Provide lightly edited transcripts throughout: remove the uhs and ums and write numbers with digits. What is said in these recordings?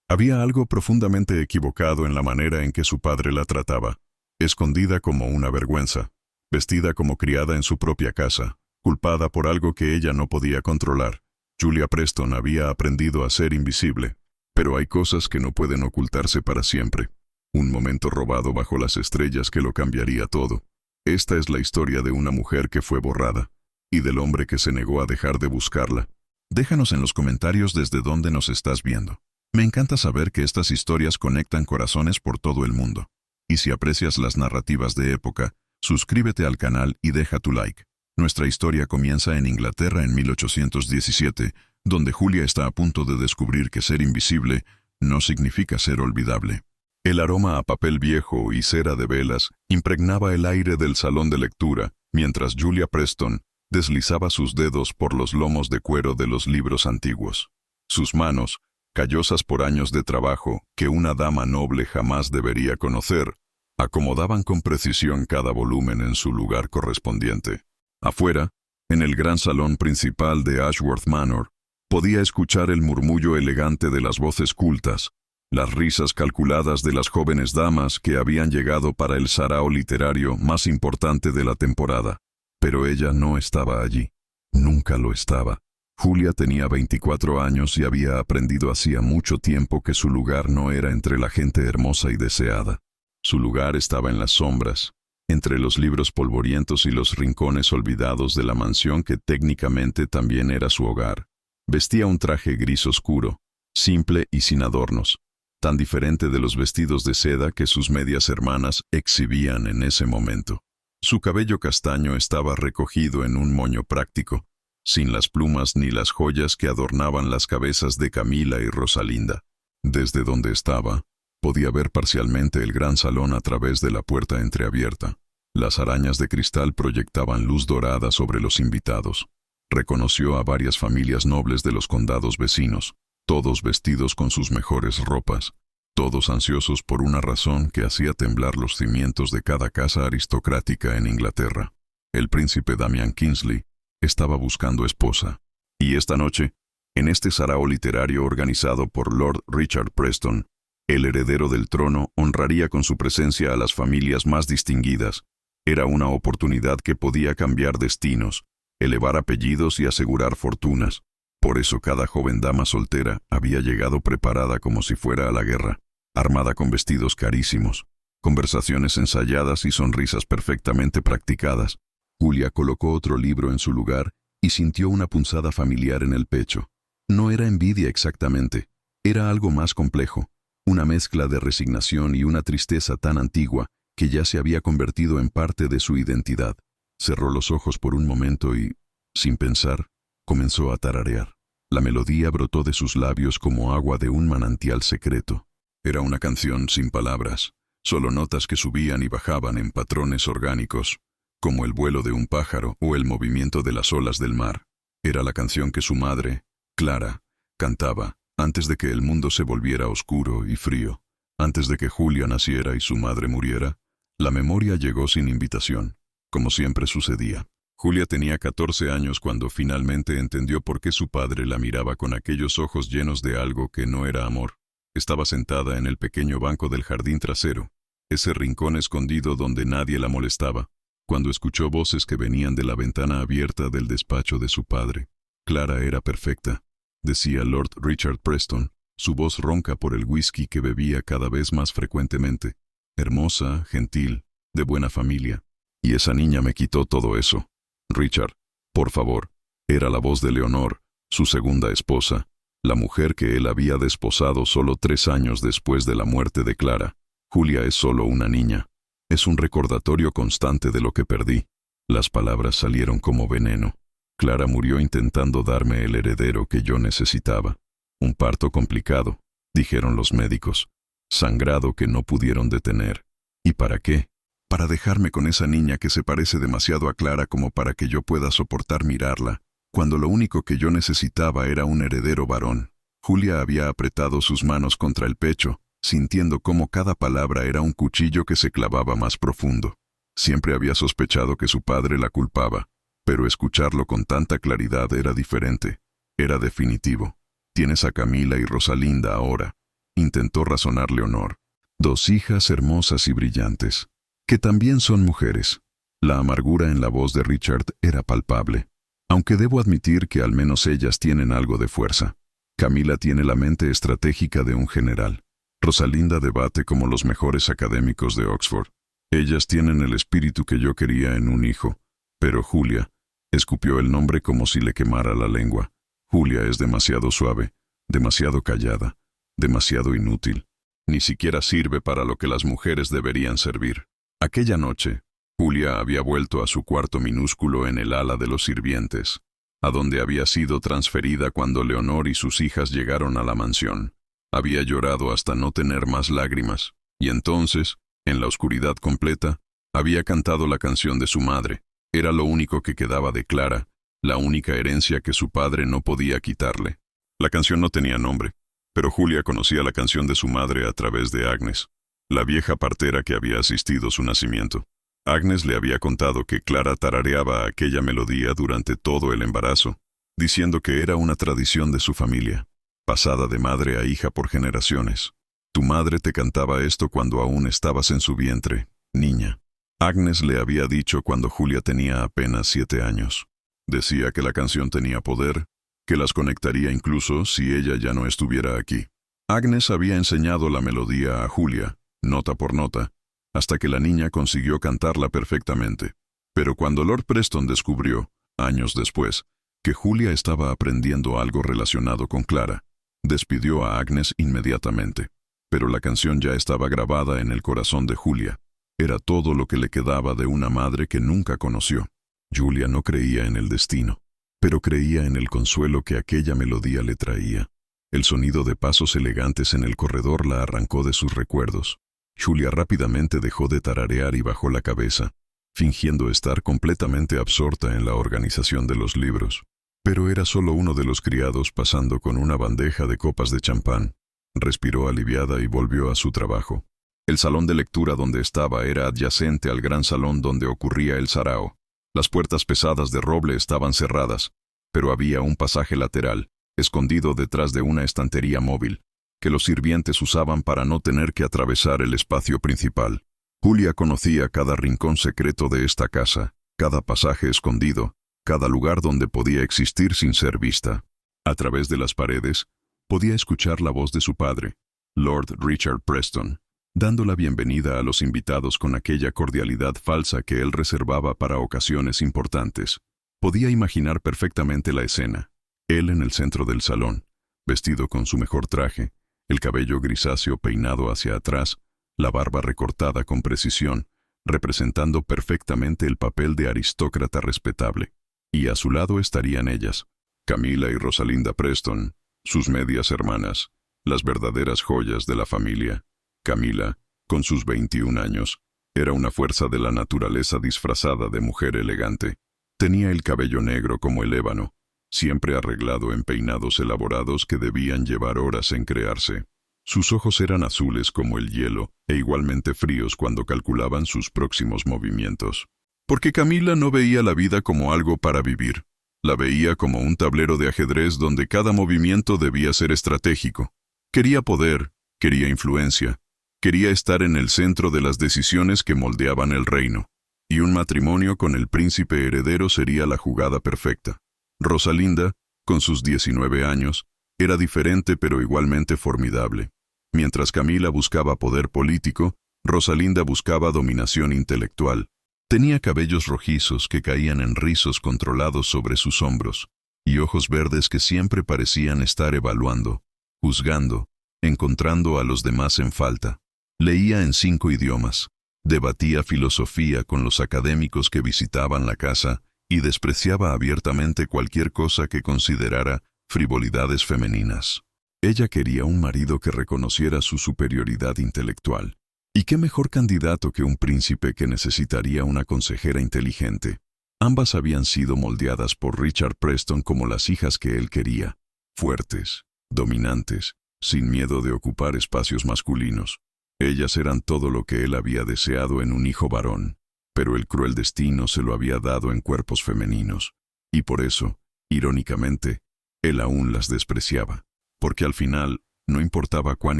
Había algo profundamente equivocado en la manera en que su padre la trataba, escondida como una vergüenza, vestida como criada en su propia casa, culpada por algo que ella no podía controlar. Julia Preston había aprendido a ser invisible, pero hay cosas que no pueden ocultarse para siempre. Un momento robado bajo las estrellas que lo cambiaría todo. Esta es la historia de una mujer que fue borrada, y del hombre que se negó a dejar de buscarla. Déjanos en los comentarios desde dónde nos estás viendo. Me encanta saber que estas historias conectan corazones por todo el mundo. Y si aprecias las narrativas de época, suscríbete al canal y deja tu like. Nuestra historia comienza en Inglaterra en 1817, donde Julia está a punto de descubrir que ser invisible no significa ser olvidable. El aroma a papel viejo y cera de velas impregnaba el aire del salón de lectura, mientras Julia Preston deslizaba sus dedos por los lomos de cuero de los libros antiguos. Sus manos, callosas por años de trabajo que una dama noble jamás debería conocer, acomodaban con precisión cada volumen en su lugar correspondiente. Afuera, en el gran salón principal de Ashworth Manor, podía escuchar el murmullo elegante de las voces cultas, las risas calculadas de las jóvenes damas que habían llegado para el sarao literario más importante de la temporada. Pero ella no estaba allí. Nunca lo estaba. Julia tenía 24 años y había aprendido hacía mucho tiempo que su lugar no era entre la gente hermosa y deseada. Su lugar estaba en las sombras, entre los libros polvorientos y los rincones olvidados de la mansión que técnicamente también era su hogar. Vestía un traje gris oscuro, simple y sin adornos, tan diferente de los vestidos de seda que sus medias hermanas exhibían en ese momento. Su cabello castaño estaba recogido en un moño práctico, sin las plumas ni las joyas que adornaban las cabezas de Camila y Rosalinda. Desde donde estaba, podía ver parcialmente el gran salón a través de la puerta entreabierta. Las arañas de cristal proyectaban luz dorada sobre los invitados. Reconoció a varias familias nobles de los condados vecinos, todos vestidos con sus mejores ropas, todos ansiosos por una razón que hacía temblar los cimientos de cada casa aristocrática en Inglaterra. El príncipe Damian Kingsley estaba buscando esposa, y esta noche, en este sarao literario organizado por Lord Richard Preston, el heredero del trono honraría con su presencia a las familias más distinguidas. Era una oportunidad que podía cambiar destinos, elevar apellidos y asegurar fortunas. Por eso cada joven dama soltera había llegado preparada como si fuera a la guerra, armada con vestidos carísimos, conversaciones ensayadas y sonrisas perfectamente practicadas. Julia colocó otro libro en su lugar y sintió una punzada familiar en el pecho. No era envidia exactamente, era algo más complejo. Una mezcla de resignación y una tristeza tan antigua que ya se había convertido en parte de su identidad. Cerró los ojos por un momento y, sin pensar, comenzó a tararear. La melodía brotó de sus labios como agua de un manantial secreto. Era una canción sin palabras, solo notas que subían y bajaban en patrones orgánicos, como el vuelo de un pájaro o el movimiento de las olas del mar. Era la canción que su madre, Clara, cantaba antes de que el mundo se volviera oscuro y frío. Antes de que Julia naciera y su madre muriera, la memoria llegó sin invitación, como siempre sucedía. Julia tenía 14 años cuando finalmente entendió por qué su padre la miraba con aquellos ojos llenos de algo que no era amor. Estaba sentada en el pequeño banco del jardín trasero, ese rincón escondido donde nadie la molestaba, cuando escuchó voces que venían de la ventana abierta del despacho de su padre. Clara era perfecta, decía Lord Richard Preston, su voz ronca por el whisky que bebía cada vez más frecuentemente. Hermosa, gentil, de buena familia. Y esa niña me quitó todo eso. Richard, por favor. Era la voz de Leonor, su segunda esposa, la mujer que él había desposado solo 3 años después de la muerte de Clara. Julia es solo una niña. Es un recordatorio constante de lo que perdí. Las palabras salieron como veneno. Clara murió intentando darme el heredero que yo necesitaba. Un parto complicado, dijeron los médicos. Sangrado que no pudieron detener. ¿Y para qué? Para dejarme con esa niña que se parece demasiado a Clara como para que yo pueda soportar mirarla, cuando lo único que yo necesitaba era un heredero varón. Julia había apretado sus manos contra el pecho, sintiendo cómo cada palabra era un cuchillo que se clavaba más profundo. Siempre había sospechado que su padre la culpaba, pero escucharlo con tanta claridad era diferente. Era definitivo. Tienes a Camila y Rosalinda ahora, intentó razonar Leonor. 2 hijas hermosas y brillantes, que también son mujeres. La amargura en la voz de Richard era palpable, aunque debo admitir que al menos ellas tienen algo de fuerza. Camila tiene la mente estratégica de un general. Rosalinda debate como los mejores académicos de Oxford. Ellas tienen el espíritu que yo quería en un hijo. Pero Julia, escupió el nombre como si le quemara la lengua. Julia es demasiado suave, demasiado callada, demasiado inútil. Ni siquiera sirve para lo que las mujeres deberían servir. Aquella noche, Julia había vuelto a su cuarto minúsculo en el ala de los sirvientes, a donde había sido transferida cuando Leonor y sus hijas llegaron a la mansión. Había llorado hasta no tener más lágrimas, y entonces, en la oscuridad completa, había cantado la canción de su madre. Era lo único que quedaba de Clara, la única herencia que su padre no podía quitarle. La canción no tenía nombre, pero Julia conocía la canción de su madre a través de Agnes, la vieja partera que había asistido su nacimiento. Agnes le había contado que Clara tarareaba aquella melodía durante todo el embarazo, diciendo que era una tradición de su familia, pasada de madre a hija por generaciones. Tu madre te cantaba esto cuando aún estabas en su vientre, niña. Agnes le había dicho cuando Julia tenía apenas 7 años. Decía que la canción tenía poder, que las conectaría incluso si ella ya no estuviera aquí. Agnes había enseñado la melodía a Julia, nota por nota, hasta que la niña consiguió cantarla perfectamente. Pero cuando Lord Preston descubrió, años después, que Julia estaba aprendiendo algo relacionado con Clara, despidió a Agnes inmediatamente. Pero la canción ya estaba grabada en el corazón de Julia. Era todo lo que le quedaba de una madre que nunca conoció. Julia no creía en el destino, pero creía en el consuelo que aquella melodía le traía. El sonido de pasos elegantes en el corredor la arrancó de sus recuerdos. Julia rápidamente dejó de tararear y bajó la cabeza, fingiendo estar completamente absorta en la organización de los libros. Pero era solo uno de los criados pasando con una bandeja de copas de champán. Respiró aliviada y volvió a su trabajo. El salón de lectura donde estaba era adyacente al gran salón donde ocurría el sarao. Las puertas pesadas de roble estaban cerradas, pero había un pasaje lateral, escondido detrás de una estantería móvil, que los sirvientes usaban para no tener que atravesar el espacio principal. Julia conocía cada rincón secreto de esta casa, cada pasaje escondido, cada lugar donde podía existir sin ser vista. A través de las paredes, podía escuchar la voz de su padre, Lord Richard Preston, dando la bienvenida a los invitados con aquella cordialidad falsa que él reservaba para ocasiones importantes. Podía imaginar perfectamente la escena. Él en el centro del salón, vestido con su mejor traje, el cabello grisáceo peinado hacia atrás, la barba recortada con precisión, representando perfectamente el papel de aristócrata respetable. Y a su lado estarían ellas, Camila y Rosalinda Preston, sus medias hermanas, las verdaderas joyas de la familia. Camila, con sus 21 años, era una fuerza de la naturaleza disfrazada de mujer elegante. Tenía el cabello negro como el ébano, siempre arreglado en peinados elaborados que debían llevar horas en crearse. Sus ojos eran azules como el hielo e igualmente fríos cuando calculaban sus próximos movimientos. Porque Camila no veía la vida como algo para vivir. La veía como un tablero de ajedrez donde cada movimiento debía ser estratégico. Quería poder, quería influencia, quería estar en el centro de las decisiones que moldeaban el reino. Y un matrimonio con el príncipe heredero sería la jugada perfecta. Rosalinda, con sus 19 años, era diferente pero igualmente formidable. Mientras Camila buscaba poder político, Rosalinda buscaba dominación intelectual. Tenía cabellos rojizos que caían en rizos controlados sobre sus hombros, y ojos verdes que siempre parecían estar evaluando, juzgando, encontrando a los demás en falta. Leía en 5 idiomas, debatía filosofía con los académicos que visitaban la casa y despreciaba abiertamente cualquier cosa que considerara frivolidades femeninas. Ella quería un marido que reconociera su superioridad intelectual. ¿Y qué mejor candidato que un príncipe que necesitaría una consejera inteligente? Ambas habían sido moldeadas por Richard Preston como las hijas que él quería, fuertes, dominantes, sin miedo de ocupar espacios masculinos. Ellas eran todo lo que él había deseado en un hijo varón, pero el cruel destino se lo había dado en cuerpos femeninos, y por eso, irónicamente, él aún las despreciaba, porque al final No importaba cuán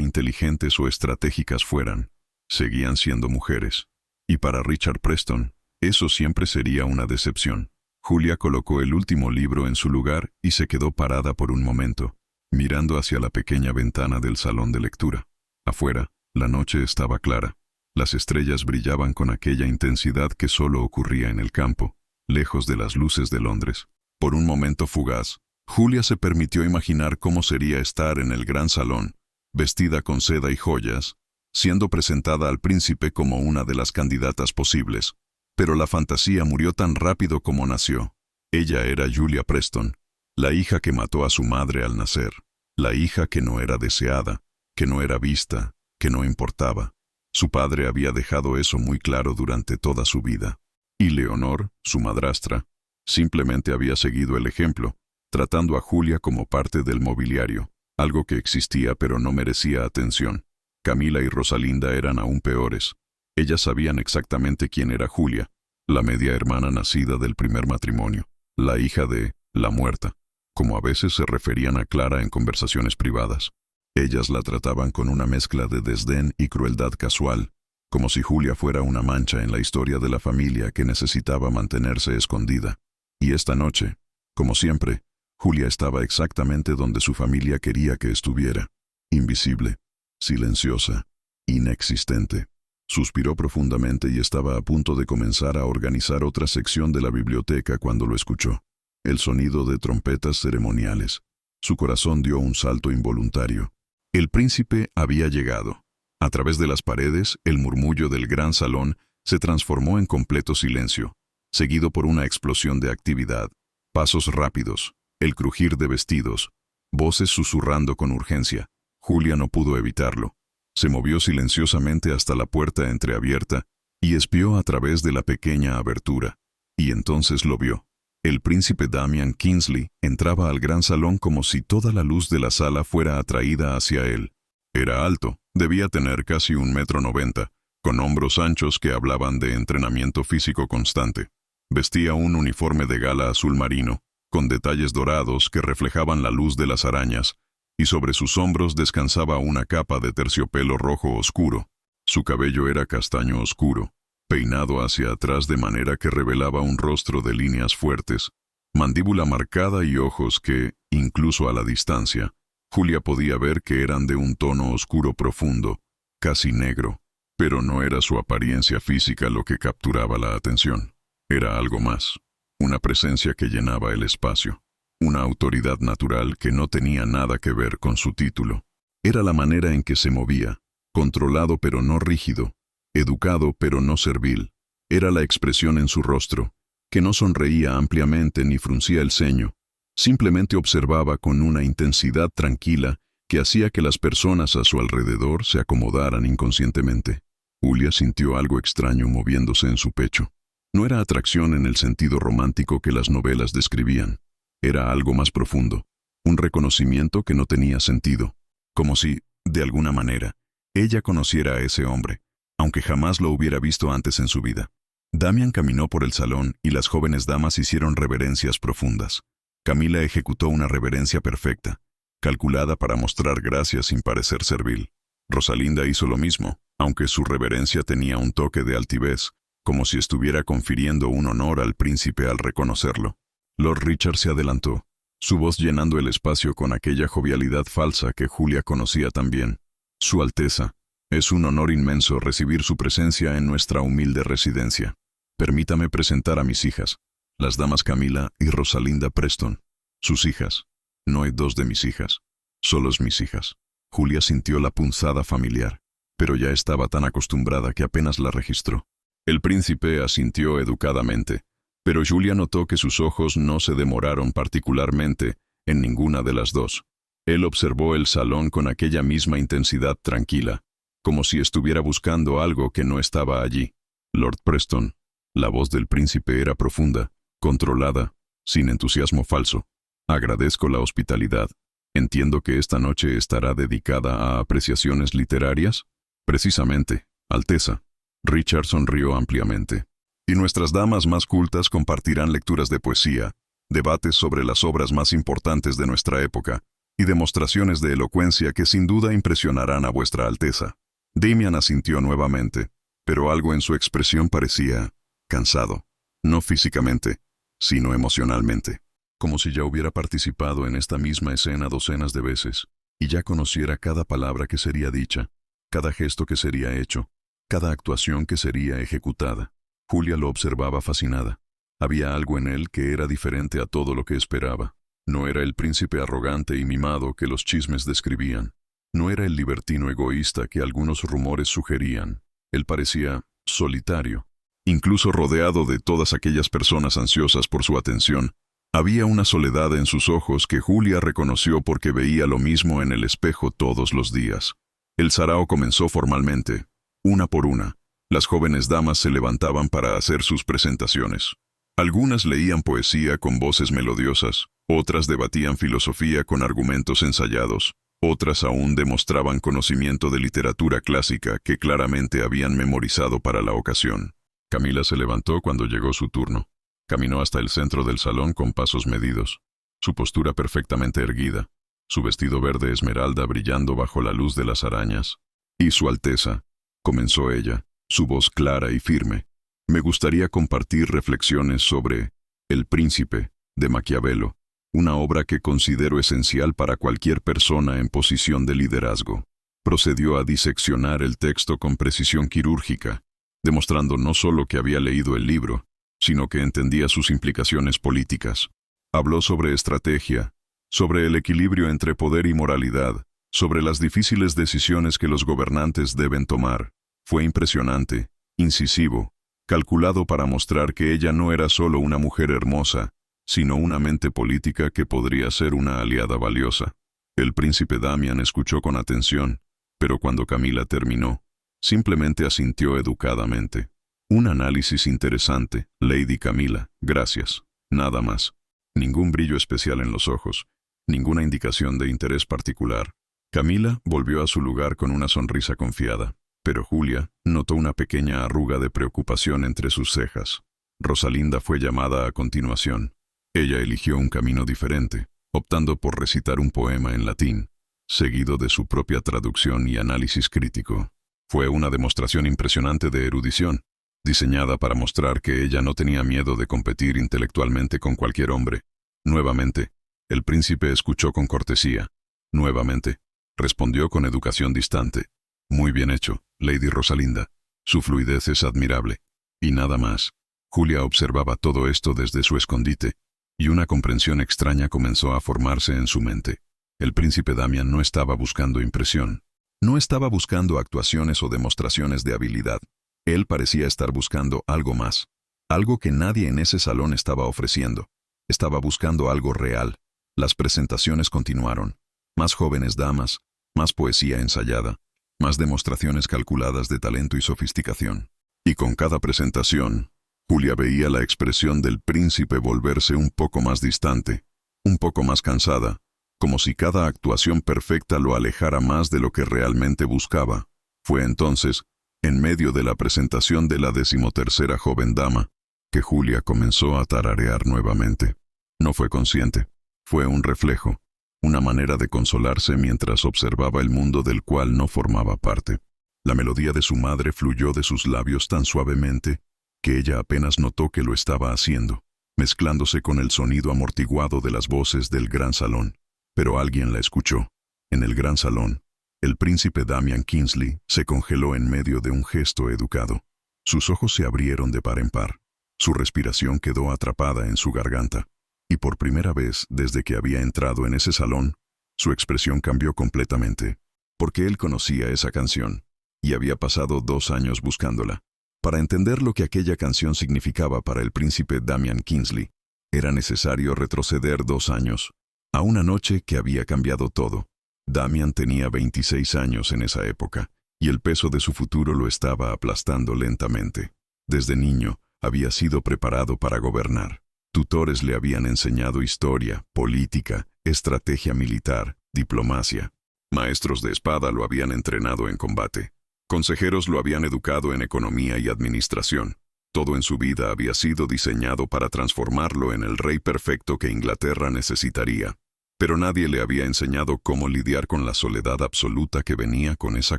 inteligentes o estratégicas fueran, seguían siendo mujeres. Y para Richard Preston, eso siempre sería una decepción. Julia colocó el último libro en su lugar y se quedó parada por un momento, mirando hacia la pequeña ventana del salón de lectura. Afuera, la noche estaba clara. Las estrellas brillaban con aquella intensidad que solo ocurría en el campo, lejos de las luces de Londres. Por un momento fugaz, Julia se permitió imaginar cómo sería estar en el gran salón, vestida con seda y joyas, siendo presentada al príncipe como una de las candidatas posibles. Pero la fantasía murió tan rápido como nació. Ella era Julia Preston, la hija que mató a su madre al nacer, la hija que no era deseada, que no era vista, que no importaba. Su padre había dejado eso muy claro durante toda su vida. Y Leonor, su madrastra, simplemente había seguido el ejemplo, tratando a Julia como parte del mobiliario, algo que existía pero no merecía atención. Camila y Rosalinda eran aún peores. Ellas sabían exactamente quién era Julia, la media hermana nacida del primer matrimonio, la hija de la muerta, como a veces se referían a Clara en conversaciones privadas. Ellas la trataban con una mezcla de desdén y crueldad casual, como si Julia fuera una mancha en la historia de la familia que necesitaba mantenerse escondida. Y esta noche, como siempre, Julia estaba exactamente donde su familia quería que estuviera, invisible, silenciosa, inexistente. Suspiró profundamente y estaba a punto de comenzar a organizar otra sección de la biblioteca cuando lo escuchó. El sonido de trompetas ceremoniales. Su corazón dio un salto involuntario. El príncipe había llegado. A través de las paredes, el murmullo del gran salón se transformó en completo silencio, seguido por una explosión de actividad, pasos rápidos, el crujir de vestidos, voces susurrando con urgencia. Julia no pudo evitarlo. Se movió silenciosamente hasta la puerta entreabierta y espió a través de la pequeña abertura. Y entonces lo vio. El príncipe Damian Kingsley entraba al gran salón como si toda la luz de la sala fuera atraída hacia él. Era alto, debía tener casi 1,90 m, con hombros anchos que hablaban de entrenamiento físico constante. Vestía un uniforme de gala azul marino, con detalles dorados que reflejaban la luz de las arañas, y sobre sus hombros descansaba una capa de terciopelo rojo oscuro. Su cabello era castaño oscuro, peinado hacia atrás de manera que revelaba un rostro de líneas fuertes, mandíbula marcada y ojos que, incluso a la distancia, Julia podía ver que eran de un tono oscuro profundo, casi negro, pero no era su apariencia física lo que capturaba la atención. Era algo más, una presencia que llenaba el espacio, una autoridad natural que no tenía nada que ver con su título. Era la manera en que se movía, controlado pero no rígido, educado pero no servil. Era la expresión en su rostro, que no sonreía ampliamente ni fruncía el ceño, simplemente observaba con una intensidad tranquila que hacía que las personas a su alrededor se acomodaran inconscientemente. Julia sintió algo extraño moviéndose en su pecho. No era atracción en el sentido romántico que las novelas describían. Era algo más profundo, un reconocimiento que no tenía sentido, como si, de alguna manera, ella conociera a ese hombre, aunque jamás lo hubiera visto antes en su vida. Damian caminó por el salón y las jóvenes damas hicieron reverencias profundas. Camila ejecutó una reverencia perfecta, calculada para mostrar gracia sin parecer servil. Rosalinda hizo lo mismo, aunque su reverencia tenía un toque de altivez, como si estuviera confiriendo un honor al príncipe al reconocerlo. Lord Richard se adelantó, su voz llenando el espacio con aquella jovialidad falsa que Julia conocía tan bien. Su Alteza, es un honor inmenso recibir su presencia en nuestra humilde residencia. Permítame presentar a mis hijas, las damas Camila y Rosalinda Preston. Sus hijas. No hay dos de mis hijas, solo mis hijas. Julia sintió la punzada familiar, pero ya estaba tan acostumbrada que apenas la registró. El príncipe asintió educadamente, pero Julia notó que sus ojos no se demoraron particularmente en ninguna de las dos. Él observó el salón con aquella misma intensidad tranquila, como si estuviera buscando algo que no estaba allí. Lord Preston. La voz del príncipe era profunda, controlada, sin entusiasmo falso. Agradezco la hospitalidad. Entiendo que esta noche estará dedicada a apreciaciones literarias. Precisamente, Alteza. Richard sonrió ampliamente. Y nuestras damas más cultas compartirán lecturas de poesía, debates sobre las obras más importantes de nuestra época, y demostraciones de elocuencia que sin duda impresionarán a vuestra alteza. Damian asintió nuevamente, pero algo en su expresión parecía cansado, no físicamente, sino emocionalmente, como si ya hubiera participado en esta misma escena docenas de veces, y ya conociera cada palabra que sería dicha, cada gesto que sería hecho, cada actuación que sería ejecutada. Julia lo observaba fascinada. Había algo en él que era diferente a todo lo que esperaba. No era el príncipe arrogante y mimado que los chismes describían. No era el libertino egoísta que algunos rumores sugerían. Él parecía solitario, incluso rodeado de todas aquellas personas ansiosas por su atención. Había una soledad en sus ojos que Julia reconoció porque veía lo mismo en el espejo todos los días. El sarao comenzó formalmente. Una por una, las jóvenes damas se levantaban para hacer sus presentaciones. Algunas leían poesía con voces melodiosas, otras debatían filosofía con argumentos ensayados, otras aún demostraban conocimiento de literatura clásica que claramente habían memorizado para la ocasión. Camila se levantó cuando llegó su turno. Caminó hasta el centro del salón con pasos medidos, su postura perfectamente erguida, su vestido verde esmeralda brillando bajo la luz de las arañas. «Y Su Alteza», comenzó ella, su voz clara y firme, «me gustaría compartir reflexiones sobre El Príncipe, de Maquiavelo, una obra que considero esencial para cualquier persona en posición de liderazgo». Procedió a diseccionar el texto con precisión quirúrgica, demostrando no solo que había leído el libro, sino que entendía sus implicaciones políticas. Habló sobre estrategia, sobre el equilibrio entre poder y moralidad, sobre las difíciles decisiones que los gobernantes deben tomar. Fue impresionante, incisivo, calculado para mostrar que ella no era solo una mujer hermosa, sino una mente política que podría ser una aliada valiosa. El príncipe Damian escuchó con atención, pero cuando Camila terminó, simplemente asintió educadamente. «Un análisis interesante, Lady Camila, gracias. Nada más. Ningún brillo especial en los ojos, ninguna indicación de interés particular». Camila volvió a su lugar con una sonrisa confiada, pero Julia notó una pequeña arruga de preocupación entre sus cejas. Rosalinda fue llamada a continuación. Ella eligió un camino diferente, optando por recitar un poema en latín, seguido de su propia traducción y análisis crítico. Fue una demostración impresionante de erudición, diseñada para mostrar que ella no tenía miedo de competir intelectualmente con cualquier hombre. Nuevamente, el príncipe escuchó con cortesía. Nuevamente, respondió con educación distante. «Muy bien hecho, Lady Rosalinda. Su fluidez es admirable». Y nada más. Julia observaba todo esto desde su escondite, y una comprensión extraña comenzó a formarse en su mente. El príncipe Damian no estaba buscando impresión. No estaba buscando actuaciones o demostraciones de habilidad. Él parecía estar buscando algo más, algo que nadie en ese salón estaba ofreciendo. Estaba buscando algo real. Las presentaciones continuaron. Más jóvenes damas, más poesía ensayada, más demostraciones calculadas de talento y sofisticación. Y con cada presentación, Julia veía la expresión del príncipe volverse un poco más distante, un poco más cansada, como si cada actuación perfecta lo alejara más de lo que realmente buscaba. Fue entonces, en medio de la presentación de la 13ª joven dama, que Julia comenzó a tararear nuevamente. No fue consciente, fue un reflejo, una manera de consolarse mientras observaba el mundo del cual no formaba parte. La melodía de su madre fluyó de sus labios tan suavemente que ella apenas notó que lo estaba haciendo, mezclándose con el sonido amortiguado de las voces del gran salón. Pero alguien la escuchó. En el gran salón, el príncipe Damian Kingsley se congeló en medio de un gesto educado. Sus ojos se abrieron de par en par. Su respiración quedó atrapada en su garganta. Y por primera vez desde que había entrado en ese salón, su expresión cambió completamente. Porque él conocía esa canción, y había pasado 2 años buscándola. Para entender lo que aquella canción significaba para el príncipe Damian Kingsley, era necesario retroceder 2 años, a una noche que había cambiado todo. Damian tenía 26 años en esa época, y el peso de su futuro lo estaba aplastando lentamente. Desde niño, había sido preparado para gobernar. Tutores le habían enseñado historia, política, estrategia militar, diplomacia. Maestros de espada lo habían entrenado en combate. Consejeros lo habían educado en economía y administración. Todo en su vida había sido diseñado para transformarlo en el rey perfecto que Inglaterra necesitaría. Pero nadie le había enseñado cómo lidiar con la soledad absoluta que venía con esa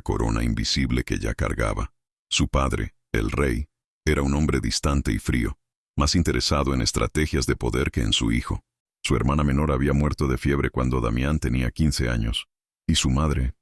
corona invisible que ya cargaba. Su padre, el rey, era un hombre distante y frío, más interesado en estrategias de poder que en su hijo. Su hermana menor había muerto de fiebre cuando Damián tenía 15 años, y su madre,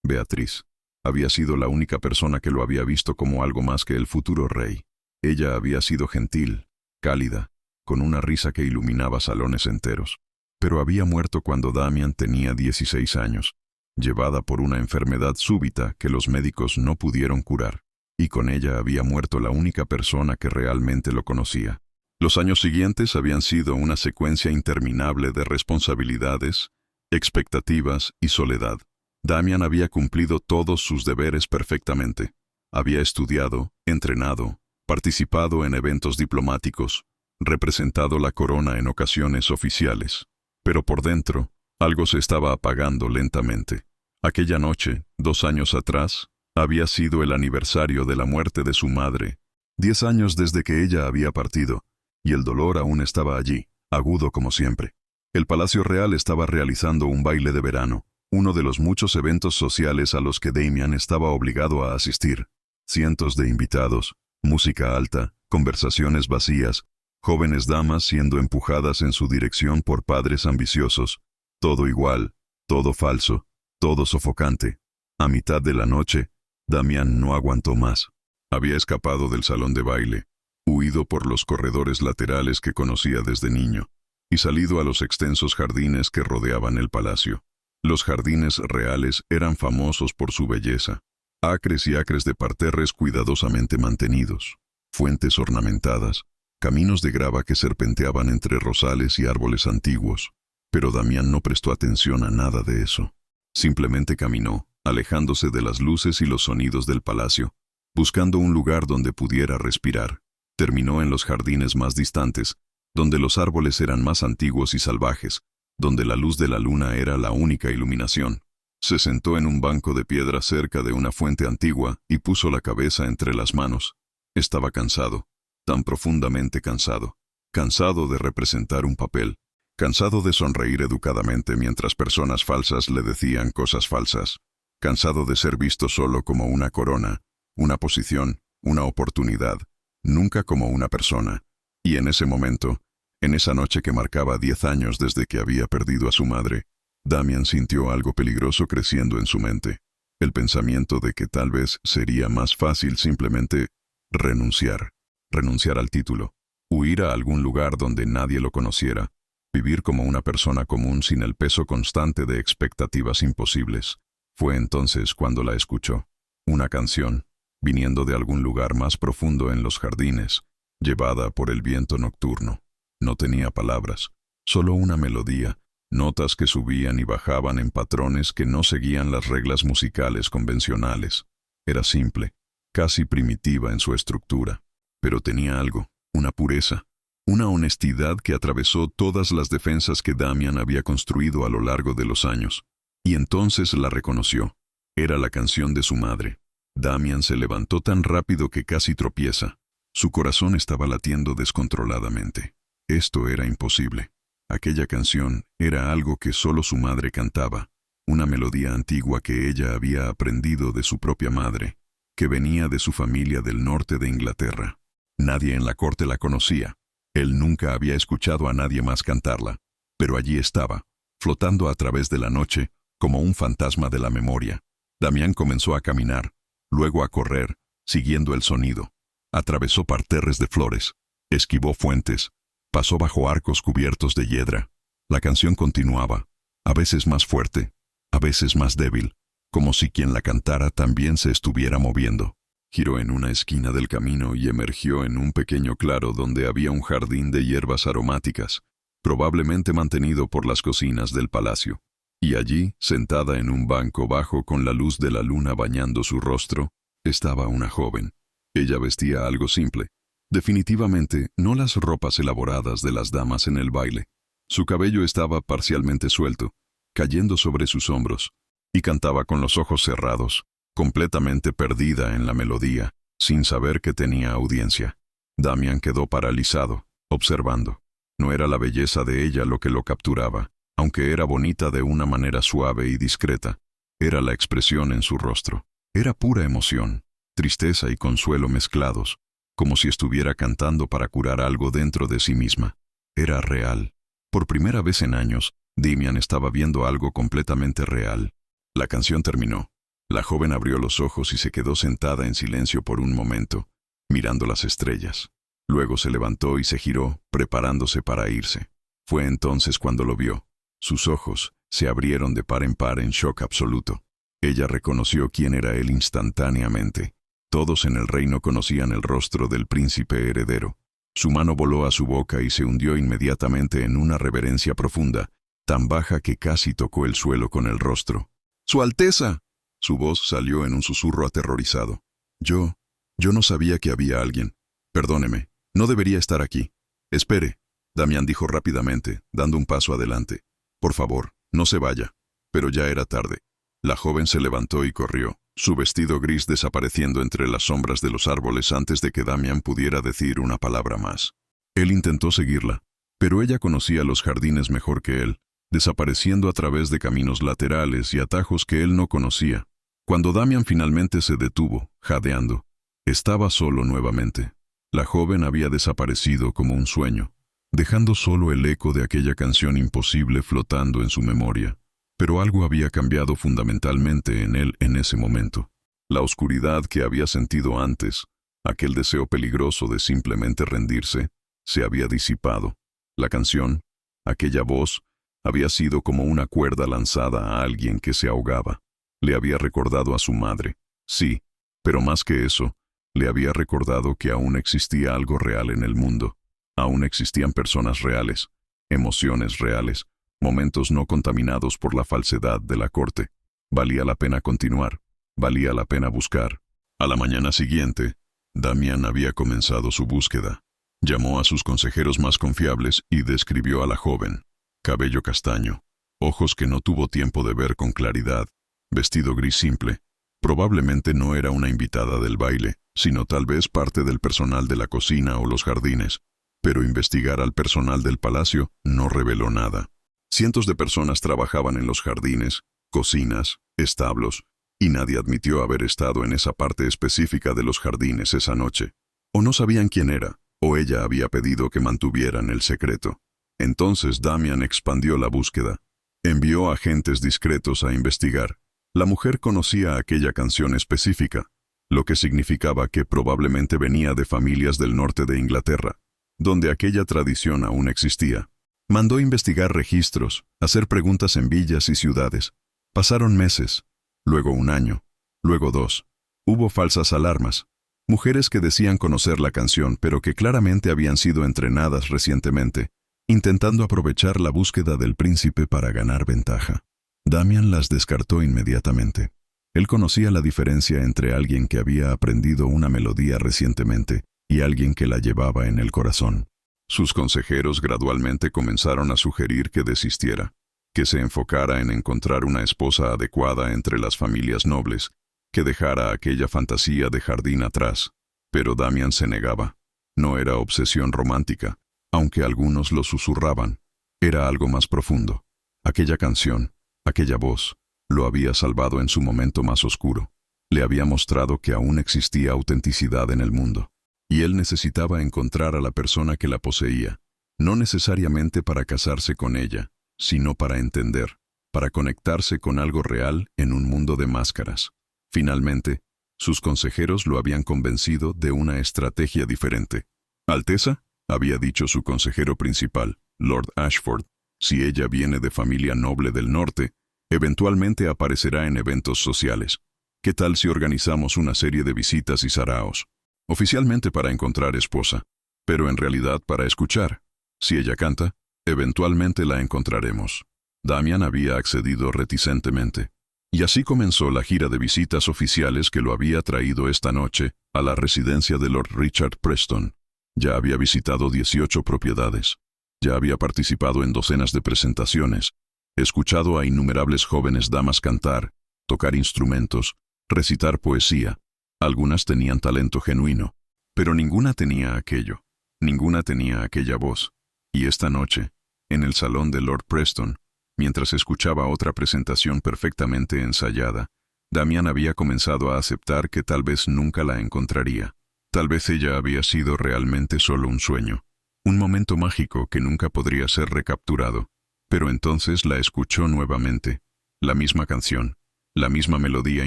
Beatriz, había sido la única persona que lo había visto como algo más que el futuro rey. Ella había sido gentil, cálida, con una risa que iluminaba salones enteros. Pero había muerto cuando Damián tenía 16 años, llevada por una enfermedad súbita que los médicos no pudieron curar, y con ella había muerto la única persona que realmente lo conocía. Los años siguientes habían sido una secuencia interminable de responsabilidades, expectativas y soledad. Damián había cumplido todos sus deberes perfectamente. Había estudiado, entrenado, participado en eventos diplomáticos, representado la corona en ocasiones oficiales. Pero por dentro, algo se estaba apagando lentamente. Aquella noche, 2 años atrás, había sido el aniversario de la muerte de su madre, 10 años desde que ella había partido, y el dolor aún estaba allí, agudo como siempre. El Palacio Real estaba realizando un baile de verano, uno de los muchos eventos sociales a los que Damián estaba obligado a asistir. Cientos de invitados, música alta, conversaciones vacías, jóvenes damas siendo empujadas en su dirección por padres ambiciosos. Todo igual, todo falso, todo sofocante. A mitad de la noche, Damián no aguantó más. Había escapado del salón de baile, huido por los corredores laterales que conocía desde niño, y salido a los extensos jardines que rodeaban el palacio. Los jardines reales eran famosos por su belleza. Acres y acres de parterres cuidadosamente mantenidos, fuentes ornamentadas, caminos de grava que serpenteaban entre rosales y árboles antiguos. Pero Damián no prestó atención a nada de eso. Simplemente caminó, alejándose de las luces y los sonidos del palacio, buscando un lugar donde pudiera respirar. Terminó en los jardines más distantes, donde los árboles eran más antiguos y salvajes, donde la luz de la luna era la única iluminación. Se sentó en un banco de piedra cerca de una fuente antigua y puso la cabeza entre las manos. Estaba cansado, tan profundamente cansado. Cansado de representar un papel. Cansado de sonreír educadamente mientras personas falsas le decían cosas falsas. Cansado de ser visto solo como una corona, una posición, una oportunidad, nunca como una persona. Y en ese momento, en esa noche que marcaba 10 años desde que había perdido a su madre, Damián sintió algo peligroso creciendo en su mente. El pensamiento de que tal vez sería más fácil simplemente renunciar. Renunciar al título. Huir a algún lugar donde nadie lo conociera. Vivir como una persona común sin el peso constante de expectativas imposibles. Fue entonces cuando la escuchó. Una canción, viniendo de algún lugar más profundo en los jardines, llevada por el viento nocturno. No tenía palabras, solo una melodía, notas que subían y bajaban en patrones que no seguían las reglas musicales convencionales. Era simple, casi primitiva en su estructura, pero tenía algo, una pureza, una honestidad que atravesó todas las defensas que Damián había construido a lo largo de los años. Y entonces la reconoció. Era la canción de su madre. Damián se levantó tan rápido que casi tropieza. Su corazón estaba latiendo descontroladamente. Esto era imposible. Aquella canción era algo que solo su madre cantaba, una melodía antigua que ella había aprendido de su propia madre, que venía de su familia del norte de Inglaterra. Nadie en la corte la conocía. Él nunca había escuchado a nadie más cantarla, pero allí estaba, flotando a través de la noche, como un fantasma de la memoria. Damián comenzó a caminar, luego a correr, siguiendo el sonido. Atravesó parterres de flores, esquivó fuentes, pasó bajo arcos cubiertos de hiedra. La canción continuaba, a veces más fuerte, a veces más débil, como si quien la cantara también se estuviera moviendo. Giró en una esquina del camino y emergió en un pequeño claro donde había un jardín de hierbas aromáticas, probablemente mantenido por las cocinas del palacio. Y allí, sentada en un banco bajo con la luz de la luna bañando su rostro, estaba una joven. Ella vestía algo simple. Definitivamente no las ropas elaboradas de las damas en el baile. Su cabello estaba parcialmente suelto, cayendo sobre sus hombros, y cantaba con los ojos cerrados, completamente perdida en la melodía, sin saber que tenía audiencia. Damián quedó paralizado, observando. No era la belleza de ella lo que lo capturaba, Aunque era bonita de una manera suave y discreta, era la expresión en su rostro. Era pura emoción, tristeza y consuelo mezclados, como si estuviera cantando para curar algo dentro de sí misma. Era real. Por primera vez en años, Damian estaba viendo algo completamente real. La canción terminó. La joven abrió los ojos y se quedó sentada en silencio por un momento, mirando las estrellas. Luego se levantó y se giró, preparándose para irse. Fue entonces cuando lo vio. Sus ojos se abrieron de par en par en shock absoluto. Ella reconoció quién era él instantáneamente. Todos en el reino conocían el rostro del príncipe heredero. Su mano voló a su boca y se hundió inmediatamente en una reverencia profunda, tan baja que casi tocó el suelo con el rostro. ¡Su Alteza! Su voz salió en un susurro aterrorizado. Yo no sabía que había alguien. Perdóneme, no debería estar aquí. Espere, Damian dijo rápidamente, dando un paso adelante. Por favor, no se vaya. Pero ya era tarde. La joven se levantó y corrió, su vestido gris desapareciendo entre las sombras de los árboles antes de que Damian pudiera decir una palabra más. Él intentó seguirla, pero ella conocía los jardines mejor que él, desapareciendo a través de caminos laterales y atajos que él no conocía. Cuando Damian finalmente se detuvo, jadeando, estaba solo nuevamente. La joven había desaparecido como un sueño, dejando solo el eco de aquella canción imposible flotando en su memoria. Pero algo había cambiado fundamentalmente en él en ese momento. La oscuridad que había sentido antes, aquel deseo peligroso de simplemente rendirse, se había disipado. La canción, aquella voz, había sido como una cuerda lanzada a alguien que se ahogaba. Le había recordado a su madre, sí, pero más que eso, le había recordado que aún existía algo real en el mundo. Aún existían personas reales, emociones reales, momentos no contaminados por la falsedad de la corte. Valía la pena continuar, valía la pena buscar. A la mañana siguiente, Damian había comenzado su búsqueda. Llamó a sus consejeros más confiables y describió a la joven. Cabello castaño, ojos que no tuvo tiempo de ver con claridad, vestido gris simple. Probablemente no era una invitada del baile, sino tal vez parte del personal de la cocina o los jardines. Pero investigar al personal del palacio no reveló nada. Cientos de personas trabajaban en los jardines, cocinas, establos, y nadie admitió haber estado en esa parte específica de los jardines esa noche. O no sabían quién era, o ella había pedido que mantuvieran el secreto. Entonces Damian expandió la búsqueda. Envió agentes discretos a investigar. La mujer conocía aquella canción específica, lo que significaba que probablemente venía de familias del norte de Inglaterra, donde aquella tradición aún existía. Mandó investigar registros, hacer preguntas en villas y ciudades. Pasaron meses, luego un año, luego 2. Hubo falsas alarmas. Mujeres que decían conocer la canción, pero que claramente habían sido entrenadas recientemente, intentando aprovechar la búsqueda del príncipe para ganar ventaja. Damian las descartó inmediatamente. Él conocía la diferencia entre alguien que había aprendido una melodía recientemente y alguien que la llevaba en el corazón. Sus consejeros gradualmente comenzaron a sugerir que desistiera, que se enfocara en encontrar una esposa adecuada entre las familias nobles, que dejara aquella fantasía de jardín atrás. Pero Damian se negaba. No era obsesión romántica, aunque algunos lo susurraban. Era algo más profundo. Aquella canción, aquella voz, lo había salvado en su momento más oscuro. Le había mostrado que aún existía autenticidad en el mundo. Y él necesitaba encontrar a la persona que la poseía, no necesariamente para casarse con ella, sino para entender, para conectarse con algo real en un mundo de máscaras. Finalmente, sus consejeros lo habían convencido de una estrategia diferente. «Alteza», había dicho su consejero principal, Lord Ashford, si ella viene de familia noble del norte, eventualmente aparecerá en eventos sociales. ¿Qué tal si organizamos una serie de visitas y saraos? Oficialmente para encontrar esposa, pero en realidad para escuchar. Si ella canta, eventualmente la encontraremos. Damian había accedido reticentemente. Y así comenzó la gira de visitas oficiales que lo había traído esta noche a la residencia de Lord Richard Preston. Ya había visitado 18 propiedades. Ya había participado en docenas de presentaciones, escuchado a innumerables jóvenes damas cantar, tocar instrumentos, recitar poesía. Algunas tenían talento genuino, pero ninguna tenía aquello, ninguna tenía aquella voz. Y esta noche, en el salón de Lord Preston, Mientras escuchaba otra presentación perfectamente ensayada, Damián había comenzado a aceptar que tal vez nunca la encontraría. Tal vez ella había sido realmente solo un sueño, un momento mágico que nunca podría ser recapturado. Pero entonces la escuchó nuevamente, la misma canción, la misma melodía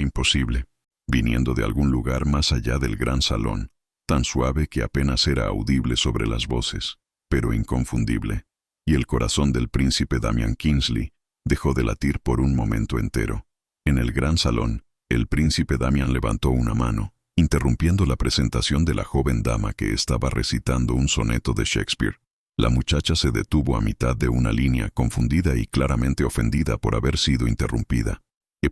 imposible, viniendo de algún lugar más allá del gran salón, tan suave que apenas era audible sobre las voces, pero inconfundible. Y el corazón del príncipe Damian Kingsley dejó de latir por un momento entero. En el gran salón, el príncipe Damian levantó una mano, interrumpiendo la presentación de la joven dama que estaba recitando un soneto de Shakespeare. La muchacha se detuvo a mitad de una línea, confundida y claramente ofendida por haber sido interrumpida.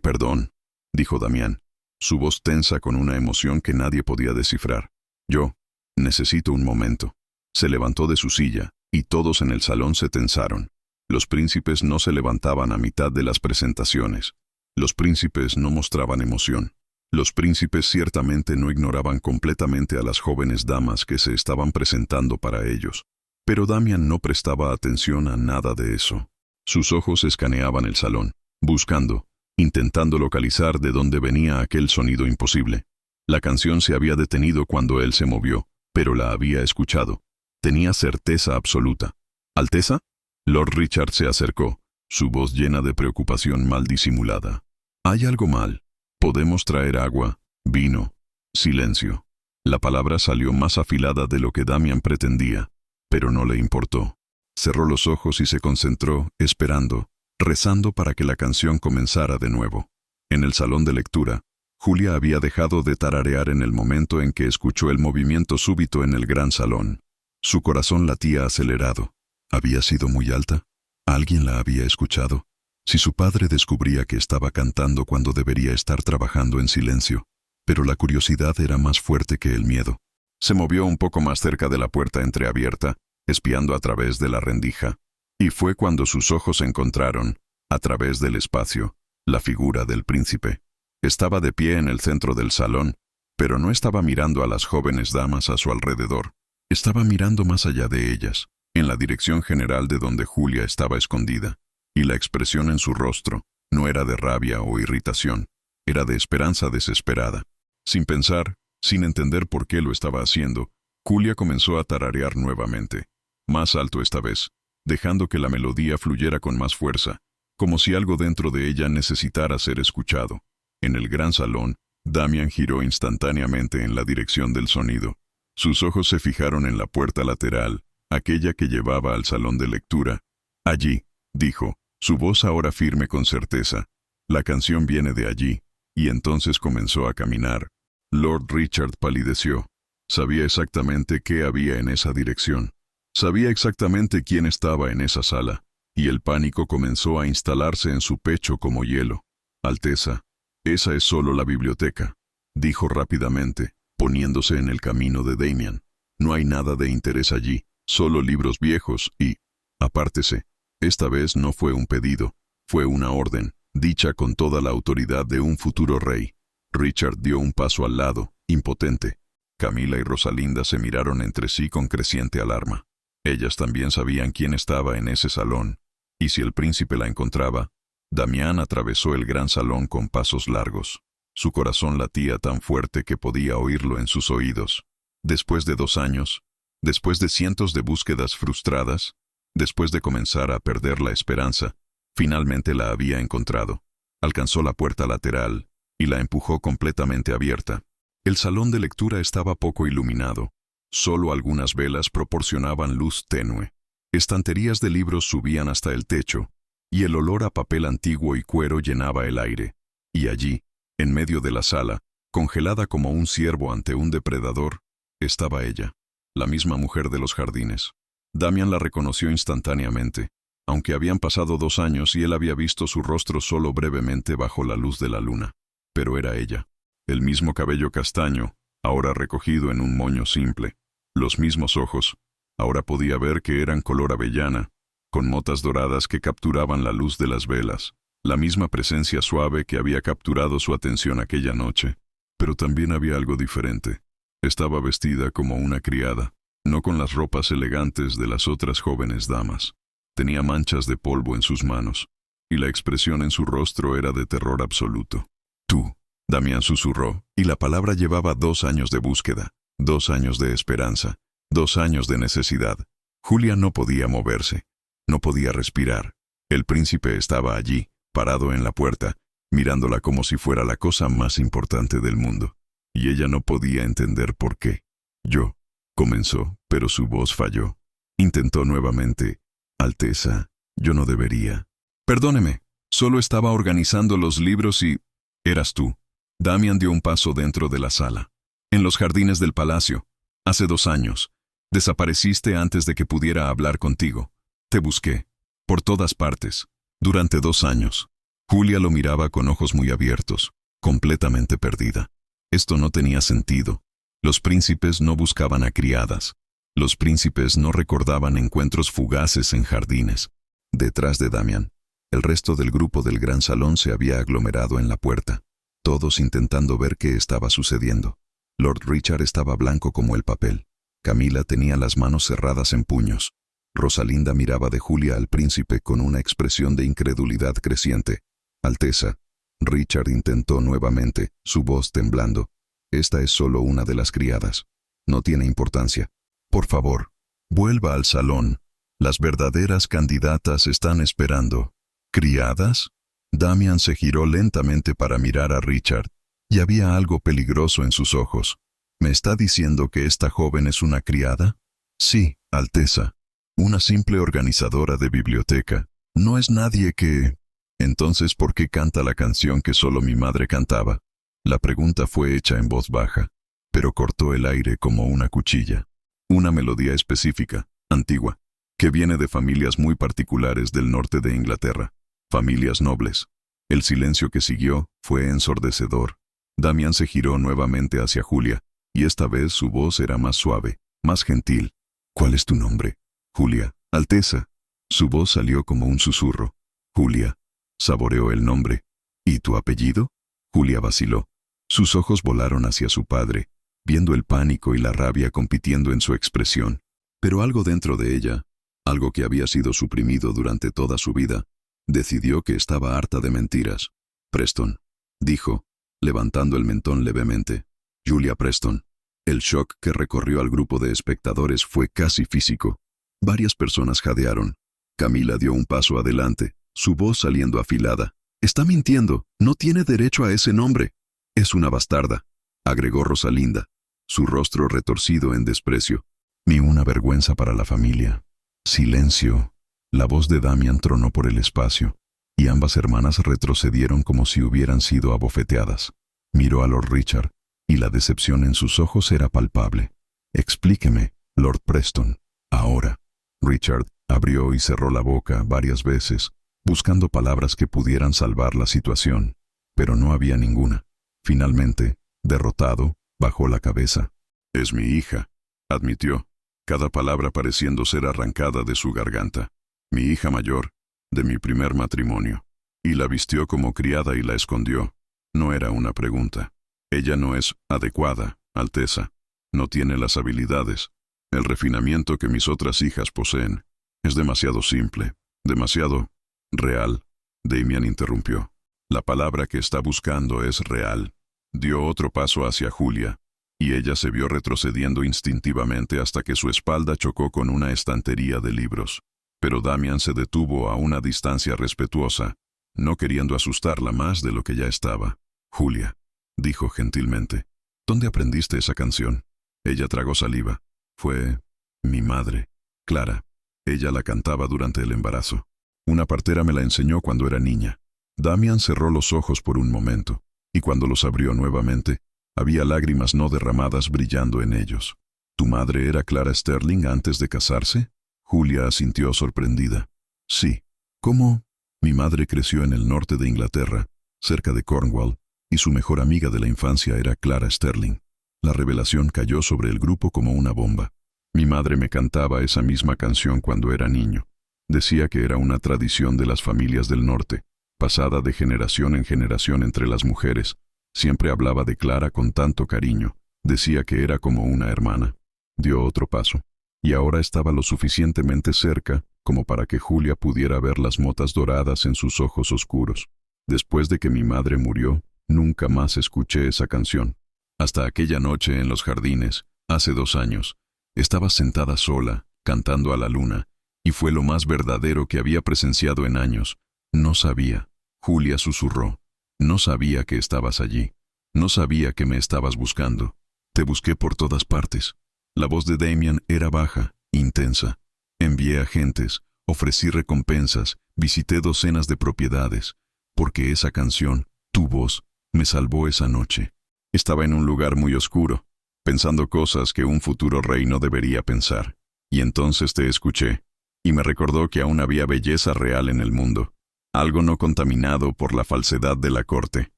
Perdón, dijo Damián, su voz tensa con una emoción que nadie podía descifrar. Yo necesito un momento. Se levantó de su silla, y todos en el salón se tensaron. Los príncipes no se levantaban a mitad de las presentaciones. Los príncipes no mostraban emoción. Los príncipes ciertamente no ignoraban completamente a las jóvenes damas que se estaban presentando para ellos. Pero Damián no prestaba atención a nada de eso. Sus ojos escaneaban el salón, buscando, intentando localizar de dónde venía aquel sonido imposible. La canción se había detenido cuando él se movió, pero la había escuchado. Tenía certeza absoluta. ¿Alteza? Lord Richard se acercó, su voz llena de preocupación mal disimulada. ¿Hay algo mal? ¿Podemos traer agua, vino? Silencio. La palabra salió más afilada de lo que Damián pretendía, pero no le importó. Cerró los ojos y se concentró, esperando, rezando para que la canción comenzara de nuevo. En el salón de lectura, Julia había dejado de tararear en el momento en que escuchó el movimiento súbito en el gran salón. Su corazón latía acelerado. ¿Había sido muy alta? ¿Alguien la había escuchado? Si su padre descubría que estaba cantando cuando debería estar trabajando en silencio. Pero la curiosidad era más fuerte que el miedo. Se movió un poco más cerca de la puerta entreabierta, espiando a través de la rendija. Y fue cuando sus ojos encontraron, a través del espacio, la figura del príncipe. Estaba de pie en el centro del salón, pero no estaba mirando a las jóvenes damas a su alrededor. Estaba mirando más allá de ellas, en la dirección general de donde Julia estaba escondida, y la expresión en su rostro no era de rabia o irritación, era de esperanza desesperada. Sin pensar, sin entender por qué lo estaba haciendo, Julia comenzó a tararear nuevamente, más alto esta vez, dejando que la melodía fluyera con más fuerza, como si algo dentro de ella necesitara ser escuchado. En el gran salón, Damián giró instantáneamente en la dirección del sonido. Sus ojos se fijaron en la puerta lateral, aquella que llevaba al salón de lectura. Allí, dijo, su voz ahora firme con certeza. La canción viene de allí, y entonces comenzó a caminar. Lord Richard palideció. Sabía exactamente qué había en esa dirección. Sabía exactamente quién estaba en esa sala, y el pánico comenzó a instalarse en su pecho como hielo. Alteza, esa es solo la biblioteca, dijo rápidamente, poniéndose en el camino de Damián. No hay nada de interés allí, solo libros viejos y... Apártese. Esta vez no fue un pedido, fue una orden, dicha con toda la autoridad de un futuro rey. Richard dio un paso al lado, impotente. Camila y Rosalinda se miraron entre sí con creciente alarma. Ellas también sabían quién estaba en ese salón, y si el príncipe la encontraba. Damián atravesó el gran salón con pasos largos. Su corazón latía tan fuerte que podía oírlo en sus oídos. Después de 2 años, después de cientos de búsquedas frustradas, después de comenzar a perder la esperanza, finalmente la había encontrado. Alcanzó la puerta lateral y la empujó completamente abierta. El salón de lectura estaba poco iluminado. Solo algunas velas proporcionaban luz tenue. Estanterías de libros subían hasta el techo, y el olor a papel antiguo y cuero llenaba el aire. Y allí, en medio de la sala, congelada como un ciervo ante un depredador, estaba ella, la misma mujer de los jardines. Damián la reconoció instantáneamente, aunque habían pasado 2 años y él había visto su rostro solo brevemente bajo la luz de la luna. Pero era ella. El mismo cabello castaño, ahora recogido en un moño simple. Los mismos ojos. Ahora podía ver que eran color avellana, con motas doradas que capturaban la luz de las velas. La misma presencia suave que había capturado su atención aquella noche. Pero también había algo diferente. Estaba vestida como una criada, no con las ropas elegantes de las otras jóvenes damas. Tenía manchas de polvo en sus manos. y la expresión en su rostro era de terror absoluto. Tú, Damián susurró, y la palabra llevaba 2 años de búsqueda, 2 años de esperanza, 2 años de necesidad. Julia no podía moverse, no podía respirar. El príncipe estaba allí, parado en la puerta, mirándola como si fuera la cosa más importante del mundo. Y ella no podía entender por qué. Yo, comenzó, pero su voz falló. Intentó nuevamente. Alteza, yo no debería. Perdóneme, solo estaba organizando los libros y... Eras tú. Damián dio un paso dentro de la sala. En los jardines del palacio. Hace 2 años. Desapareciste antes de que pudiera hablar contigo. Te busqué. Por todas partes. Durante 2 años. Julia lo miraba con ojos muy abiertos, completamente perdida. Esto no tenía sentido. Los príncipes no buscaban a criadas. Los príncipes no recordaban encuentros fugaces en jardines. Detrás de Damián, el resto del grupo del gran salón se había aglomerado en la puerta, todos intentando ver qué estaba sucediendo. Lord Richard estaba blanco como el papel. Camila tenía las manos cerradas en puños. Rosalinda miraba de Julia al príncipe con una expresión de incredulidad creciente. Alteza. Richard intentó nuevamente, su voz temblando. Esta es solo una de las criadas. No tiene importancia. Por favor, vuelva al salón. Las verdaderas candidatas están esperando. ¿Criadas? Damián se giró lentamente para mirar a Richard, y había algo peligroso en sus ojos. ¿Me está diciendo que esta joven es una criada? Sí, Alteza. Una simple organizadora de biblioteca. No es nadie que... Entonces, ¿por qué canta la canción que solo mi madre cantaba? La pregunta fue hecha en voz baja, pero cortó el aire como una cuchilla. Una melodía específica, antigua, que viene de familias muy particulares del norte de Inglaterra, familias nobles. El silencio que siguió fue ensordecedor. Damián se giró nuevamente hacia Julia, y esta vez su voz era más suave, más gentil. ¿Cuál es tu nombre? Julia. Alteza. Su voz salió como un susurro. Julia. Saboreó el nombre. ¿Y tu apellido? Julia vaciló. Sus ojos volaron hacia su padre, viendo el pánico y la rabia compitiendo en su expresión. Pero algo dentro de ella, algo que había sido suprimido durante toda su vida, decidió que estaba harta de mentiras. Preston, dijo, levantando el mentón levemente. Julia Preston. El shock que recorrió al grupo de espectadores fue casi físico. Varias personas jadearon. Camila dio un paso adelante, su voz saliendo afilada. Está mintiendo, no tiene derecho a ese nombre. Es una bastarda, agregó Rosalinda, su rostro retorcido en desprecio. Ni una vergüenza para la familia. Silencio. La voz de Damián tronó por el espacio, y ambas hermanas retrocedieron como si hubieran sido abofeteadas. Miró a Lord Richard, y la decepción en sus ojos era palpable. Explíqueme, Lord Preston, ahora. Richard abrió y cerró la boca varias veces, buscando palabras que pudieran salvar la situación, pero no había ninguna. Finalmente, derrotado, bajó la cabeza. Es mi hija, admitió, cada palabra pareciendo ser arrancada de su garganta. Mi hija mayor, de mi primer matrimonio. Y la vistió como criada y la escondió. No era una pregunta. Ella no es adecuada, Alteza. No tiene las habilidades, el refinamiento que mis otras hijas poseen. Es demasiado simple, demasiado real. Damián interrumpió. La palabra que está buscando es real. Dio otro paso hacia Julia, y ella se vio retrocediendo instintivamente hasta que su espalda chocó con una estantería de libros. Pero Damián se detuvo a una distancia respetuosa, no queriendo asustarla más de lo que ya estaba. Julia, dijo gentilmente, ¿dónde aprendiste esa canción? Ella tragó saliva. Fue mi madre, Clara. Ella la cantaba durante el embarazo. Una partera me la enseñó cuando era niña. Damián cerró los ojos por un momento, y cuando los abrió nuevamente, había lágrimas no derramadas brillando en ellos. ¿Tu madre era Clara Sterling antes de casarse? Julia asintió sorprendida. Sí. ¿Cómo? Mi madre creció en el norte de Inglaterra, cerca de Cornwall, y su mejor amiga de la infancia era Clara Sterling. La revelación cayó sobre el grupo como una bomba. Mi madre me cantaba esa misma canción cuando era niño. Decía que era una tradición de las familias del norte, pasada de generación en generación entre las mujeres. Siempre hablaba de Clara con tanto cariño. Decía que era como una hermana. Dio otro paso, y ahora estaba lo suficientemente cerca como para que Julia pudiera ver las motas doradas en sus ojos oscuros. Después de que mi madre murió, nunca más escuché esa canción. Hasta aquella noche en los jardines, hace 2 años, estaba sentada sola, cantando a la luna, y fue lo más verdadero que había presenciado en años. No sabía, Julia susurró, no sabía que estabas allí, no sabía que me estabas buscando. Te busqué por todas partes. La voz de Damian era baja, intensa. Envié agentes, ofrecí recompensas, visité docenas de propiedades, porque esa canción, tu voz, me salvó esa noche. Estaba en un lugar muy oscuro, pensando cosas que un futuro rey no debería pensar. Y entonces te escuché, y me recordó que aún había belleza real en el mundo, algo no contaminado por la falsedad de la corte.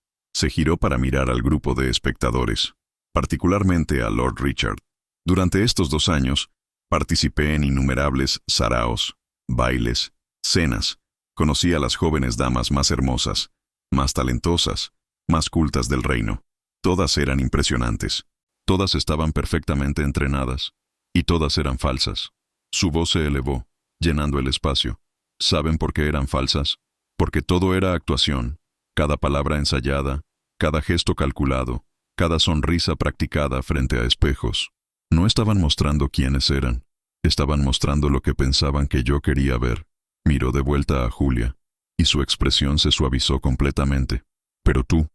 Se giró para mirar al grupo de espectadores, particularmente a Lord Richard. Durante estos 2 años, participé en innumerables saraos, bailes, cenas. Conocí a las jóvenes damas más hermosas, más talentosas, más cultas del reino. Todas eran impresionantes. Todas estaban perfectamente entrenadas. Y todas eran falsas. Su voz se elevó, llenando el espacio. ¿Saben por qué eran falsas? Porque todo era actuación. Cada palabra ensayada, cada gesto calculado, cada sonrisa practicada frente a espejos. No estaban mostrando quiénes eran. Estaban mostrando lo que pensaban que yo quería ver. Miró de vuelta a Julia, y su expresión se suavizó completamente. Pero tú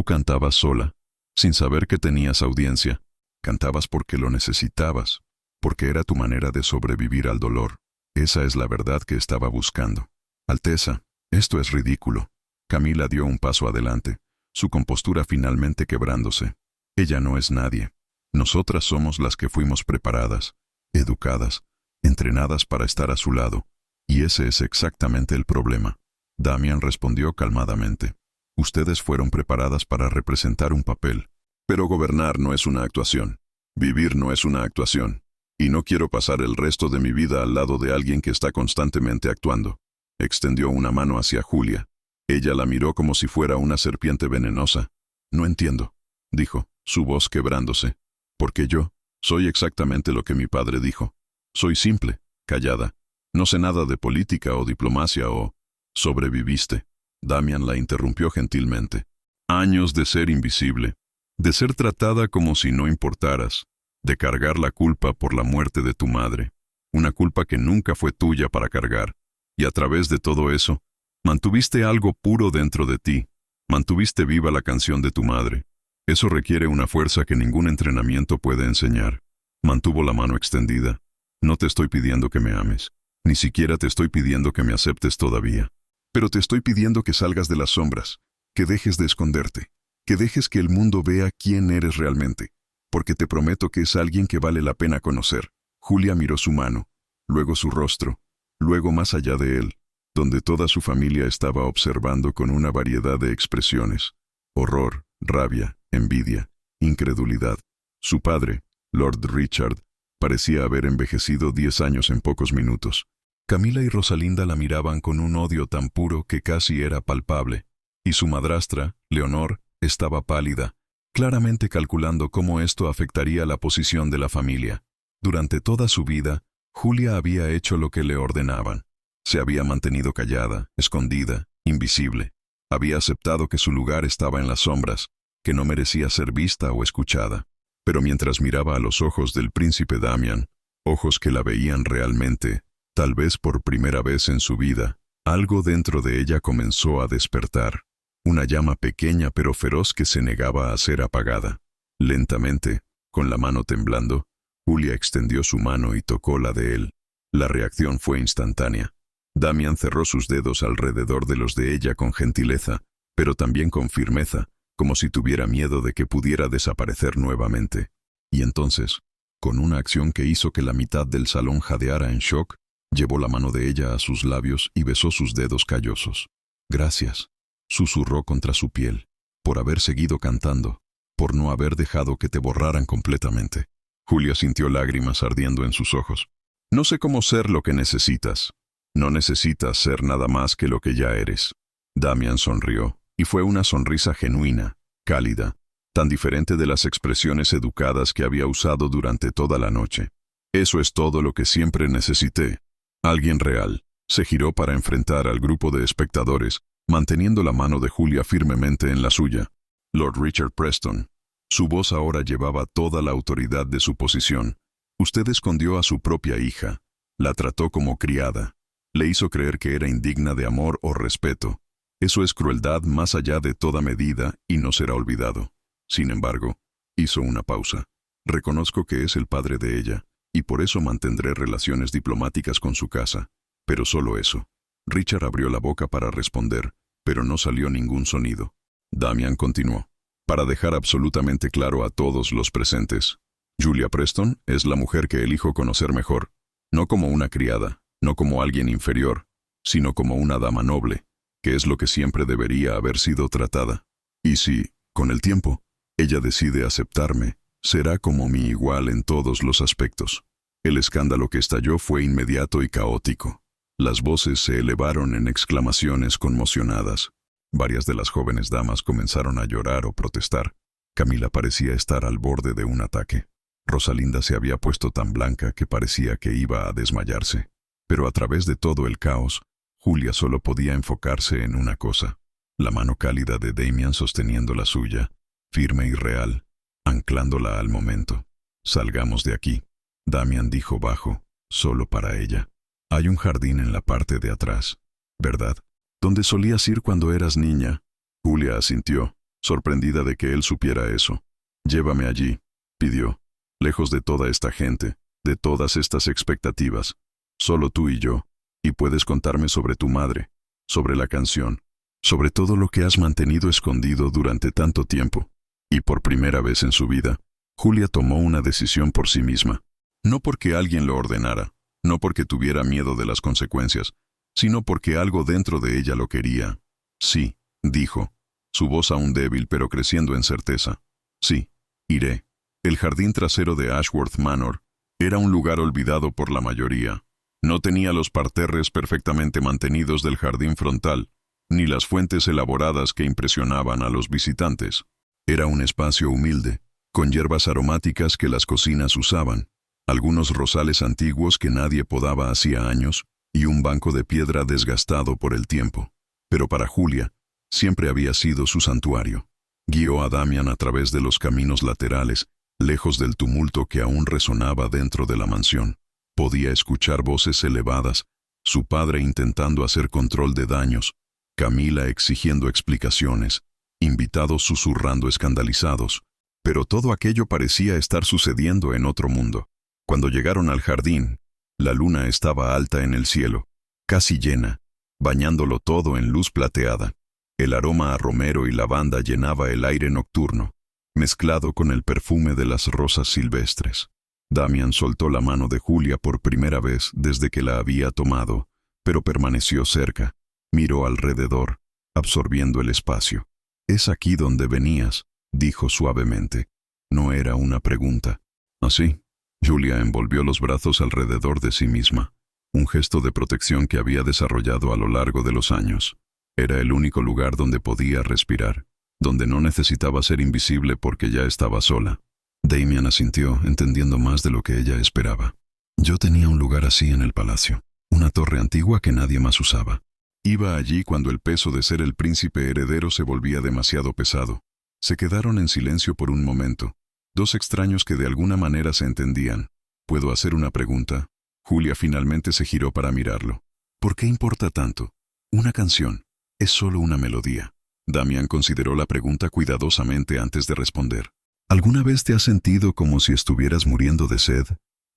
cantabas sola, sin saber que tenías audiencia. Cantabas porque lo necesitabas, porque era tu manera de sobrevivir al dolor. Esa es la verdad que estaba buscando. Alteza, esto es ridículo. Camila dio un paso adelante, su compostura finalmente quebrándose. Ella no es nadie. Nosotras somos las que fuimos preparadas, educadas, entrenadas para estar a su lado. Y ese es exactamente el problema. Damian respondió calmadamente. Ustedes fueron preparadas para representar un papel. Pero gobernar no es una actuación. Vivir no es una actuación. Y no quiero pasar el resto de mi vida al lado de alguien que está constantemente actuando. Extendió una mano hacia Julia. Ella la miró como si fuera una serpiente venenosa. No entiendo, dijo, su voz quebrándose. Porque yo soy exactamente lo que mi padre dijo. Soy simple, callada. No sé nada de política o diplomacia o... Sobreviviste. Damian la interrumpió gentilmente. Años de ser invisible, de ser tratada como si no importaras, de cargar la culpa por la muerte de tu madre, una culpa que nunca fue tuya para cargar, y a través de todo eso, mantuviste algo puro dentro de ti, mantuviste viva la canción de tu madre. Eso requiere una fuerza que ningún entrenamiento puede enseñar. Mantuvo la mano extendida. No te estoy pidiendo que me ames, ni siquiera te estoy pidiendo que me aceptes todavía. Pero te estoy pidiendo que salgas de las sombras, que dejes de esconderte, que dejes que el mundo vea quién eres realmente, porque te prometo que es alguien que vale la pena conocer. Julia miró su mano, luego su rostro, luego más allá de él, donde toda su familia estaba observando con una variedad de expresiones: horror, rabia, envidia, incredulidad. Su padre, Lord Richard, parecía haber envejecido 10 años en pocos minutos. Camila y Rosalinda la miraban con un odio tan puro que casi era palpable, y su madrastra, Leonor, estaba pálida, claramente calculando cómo esto afectaría la posición de la familia. Durante toda su vida, Julia había hecho lo que le ordenaban. Se había mantenido callada, escondida, invisible. Había aceptado que su lugar estaba en las sombras, que no merecía ser vista o escuchada. Pero mientras miraba a los ojos del príncipe Damian, ojos que la veían realmente, tal vez por primera vez en su vida, algo dentro de ella comenzó a despertar. Una llama pequeña pero feroz que se negaba a ser apagada. Lentamente, con la mano temblando, Julia extendió su mano y tocó la de él. La reacción fue instantánea. Damian cerró sus dedos alrededor de los de ella con gentileza, pero también con firmeza, como si tuviera miedo de que pudiera desaparecer nuevamente. Y entonces, con una acción que hizo que la mitad del salón jadeara en shock, llevó la mano de ella a sus labios y besó sus dedos callosos. Gracias, susurró contra su piel, por haber seguido cantando, por no haber dejado que te borraran completamente. Julia sintió lágrimas ardiendo en sus ojos. No sé cómo ser lo que necesitas. No necesitas ser nada más que lo que ya eres. Damian sonrió, y fue una sonrisa genuina, cálida, tan diferente de las expresiones educadas que había usado durante toda la noche. Eso es todo lo que siempre necesité. Alguien real. Se giró para enfrentar al grupo de espectadores, manteniendo la mano de Julia firmemente en la suya. Lord Richard Preston. Su voz ahora llevaba toda la autoridad de su posición. Usted escondió a su propia hija. La trató como criada. Le hizo creer que era indigna de amor o respeto. Eso es crueldad más allá de toda medida y no será olvidado. Sin embargo, hizo una pausa. Reconozco que es el padre de ella, y por eso mantendré relaciones diplomáticas con su casa. Pero solo eso. Richard abrió la boca para responder, pero no salió ningún sonido. Damian continuó. Para dejar absolutamente claro a todos los presentes, Julia Preston es la mujer que elijo conocer mejor, no como una criada, no como alguien inferior, sino como una dama noble, que es lo que siempre debería haber sido tratada. Y si, con el tiempo, ella decide aceptarme, será como mi igual en todos los aspectos. El escándalo que estalló fue inmediato y caótico. Las voces se elevaron en exclamaciones conmocionadas. Varias de las jóvenes damas comenzaron a llorar o protestar. Camila parecía estar al borde de un ataque. Rosalinda se había puesto tan blanca que parecía que iba a desmayarse. Pero a través de todo el caos, Julia solo podía enfocarse en una cosa: la mano cálida de Damian sosteniendo la suya, firme y real, anclándola al momento. «Salgamos de aquí», Damian dijo bajo, solo para ella. «Hay un jardín en la parte de atrás, ¿verdad? ¿Dónde solías ir cuando eras niña?» Julia asintió, sorprendida de que él supiera eso. «Llévame allí», pidió, «lejos de toda esta gente, de todas estas expectativas. Solo tú y yo, y puedes contarme sobre tu madre, sobre la canción, sobre todo lo que has mantenido escondido durante tanto tiempo». Y por primera vez en su vida, Julia tomó una decisión por sí misma. No porque alguien lo ordenara, no porque tuviera miedo de las consecuencias, sino porque algo dentro de ella lo quería. «Sí», dijo, su voz aún débil pero creciendo en certeza. «Sí, iré». El jardín trasero de Ashworth Manor era un lugar olvidado por la mayoría. No tenía los parterres perfectamente mantenidos del jardín frontal, ni las fuentes elaboradas que impresionaban a los visitantes. Era un espacio humilde, con hierbas aromáticas que las cocinas usaban, algunos rosales antiguos que nadie podaba hacía años, y un banco de piedra desgastado por el tiempo. Pero para Julia, siempre había sido su santuario. Guió a Damian a través de los caminos laterales, lejos del tumulto que aún resonaba dentro de la mansión. Podía escuchar voces elevadas, su padre intentando hacer control de daños, Camila exigiendo explicaciones, invitados susurrando escandalizados. Pero todo aquello parecía estar sucediendo en otro mundo. Cuando llegaron al jardín, la luna estaba alta en el cielo, casi llena, bañándolo todo en luz plateada. El aroma a romero y lavanda llenaba el aire nocturno, mezclado con el perfume de las rosas silvestres. Damian soltó la mano de Julia por primera vez desde que la había tomado, pero permaneció cerca. Miró alrededor, absorbiendo el espacio. «Es aquí donde venías», dijo suavemente. No era una pregunta. «Así». Julia envolvió los brazos alrededor de sí misma, un gesto de protección que había desarrollado a lo largo de los años. Era el único lugar donde podía respirar, donde no necesitaba ser invisible porque ya estaba sola. Damian asintió, entendiendo más de lo que ella esperaba. «Yo tenía un lugar así en el palacio, una torre antigua que nadie más usaba. Iba allí cuando el peso de ser el príncipe heredero se volvía demasiado pesado». Se quedaron en silencio por un momento, dos extraños que de alguna manera se entendían. «¿Puedo hacer una pregunta?» Julia finalmente se giró para mirarlo. «¿Por qué importa tanto? Una canción es solo una melodía». Damian consideró la pregunta cuidadosamente antes de responder. «¿Alguna vez te has sentido como si estuvieras muriendo de sed,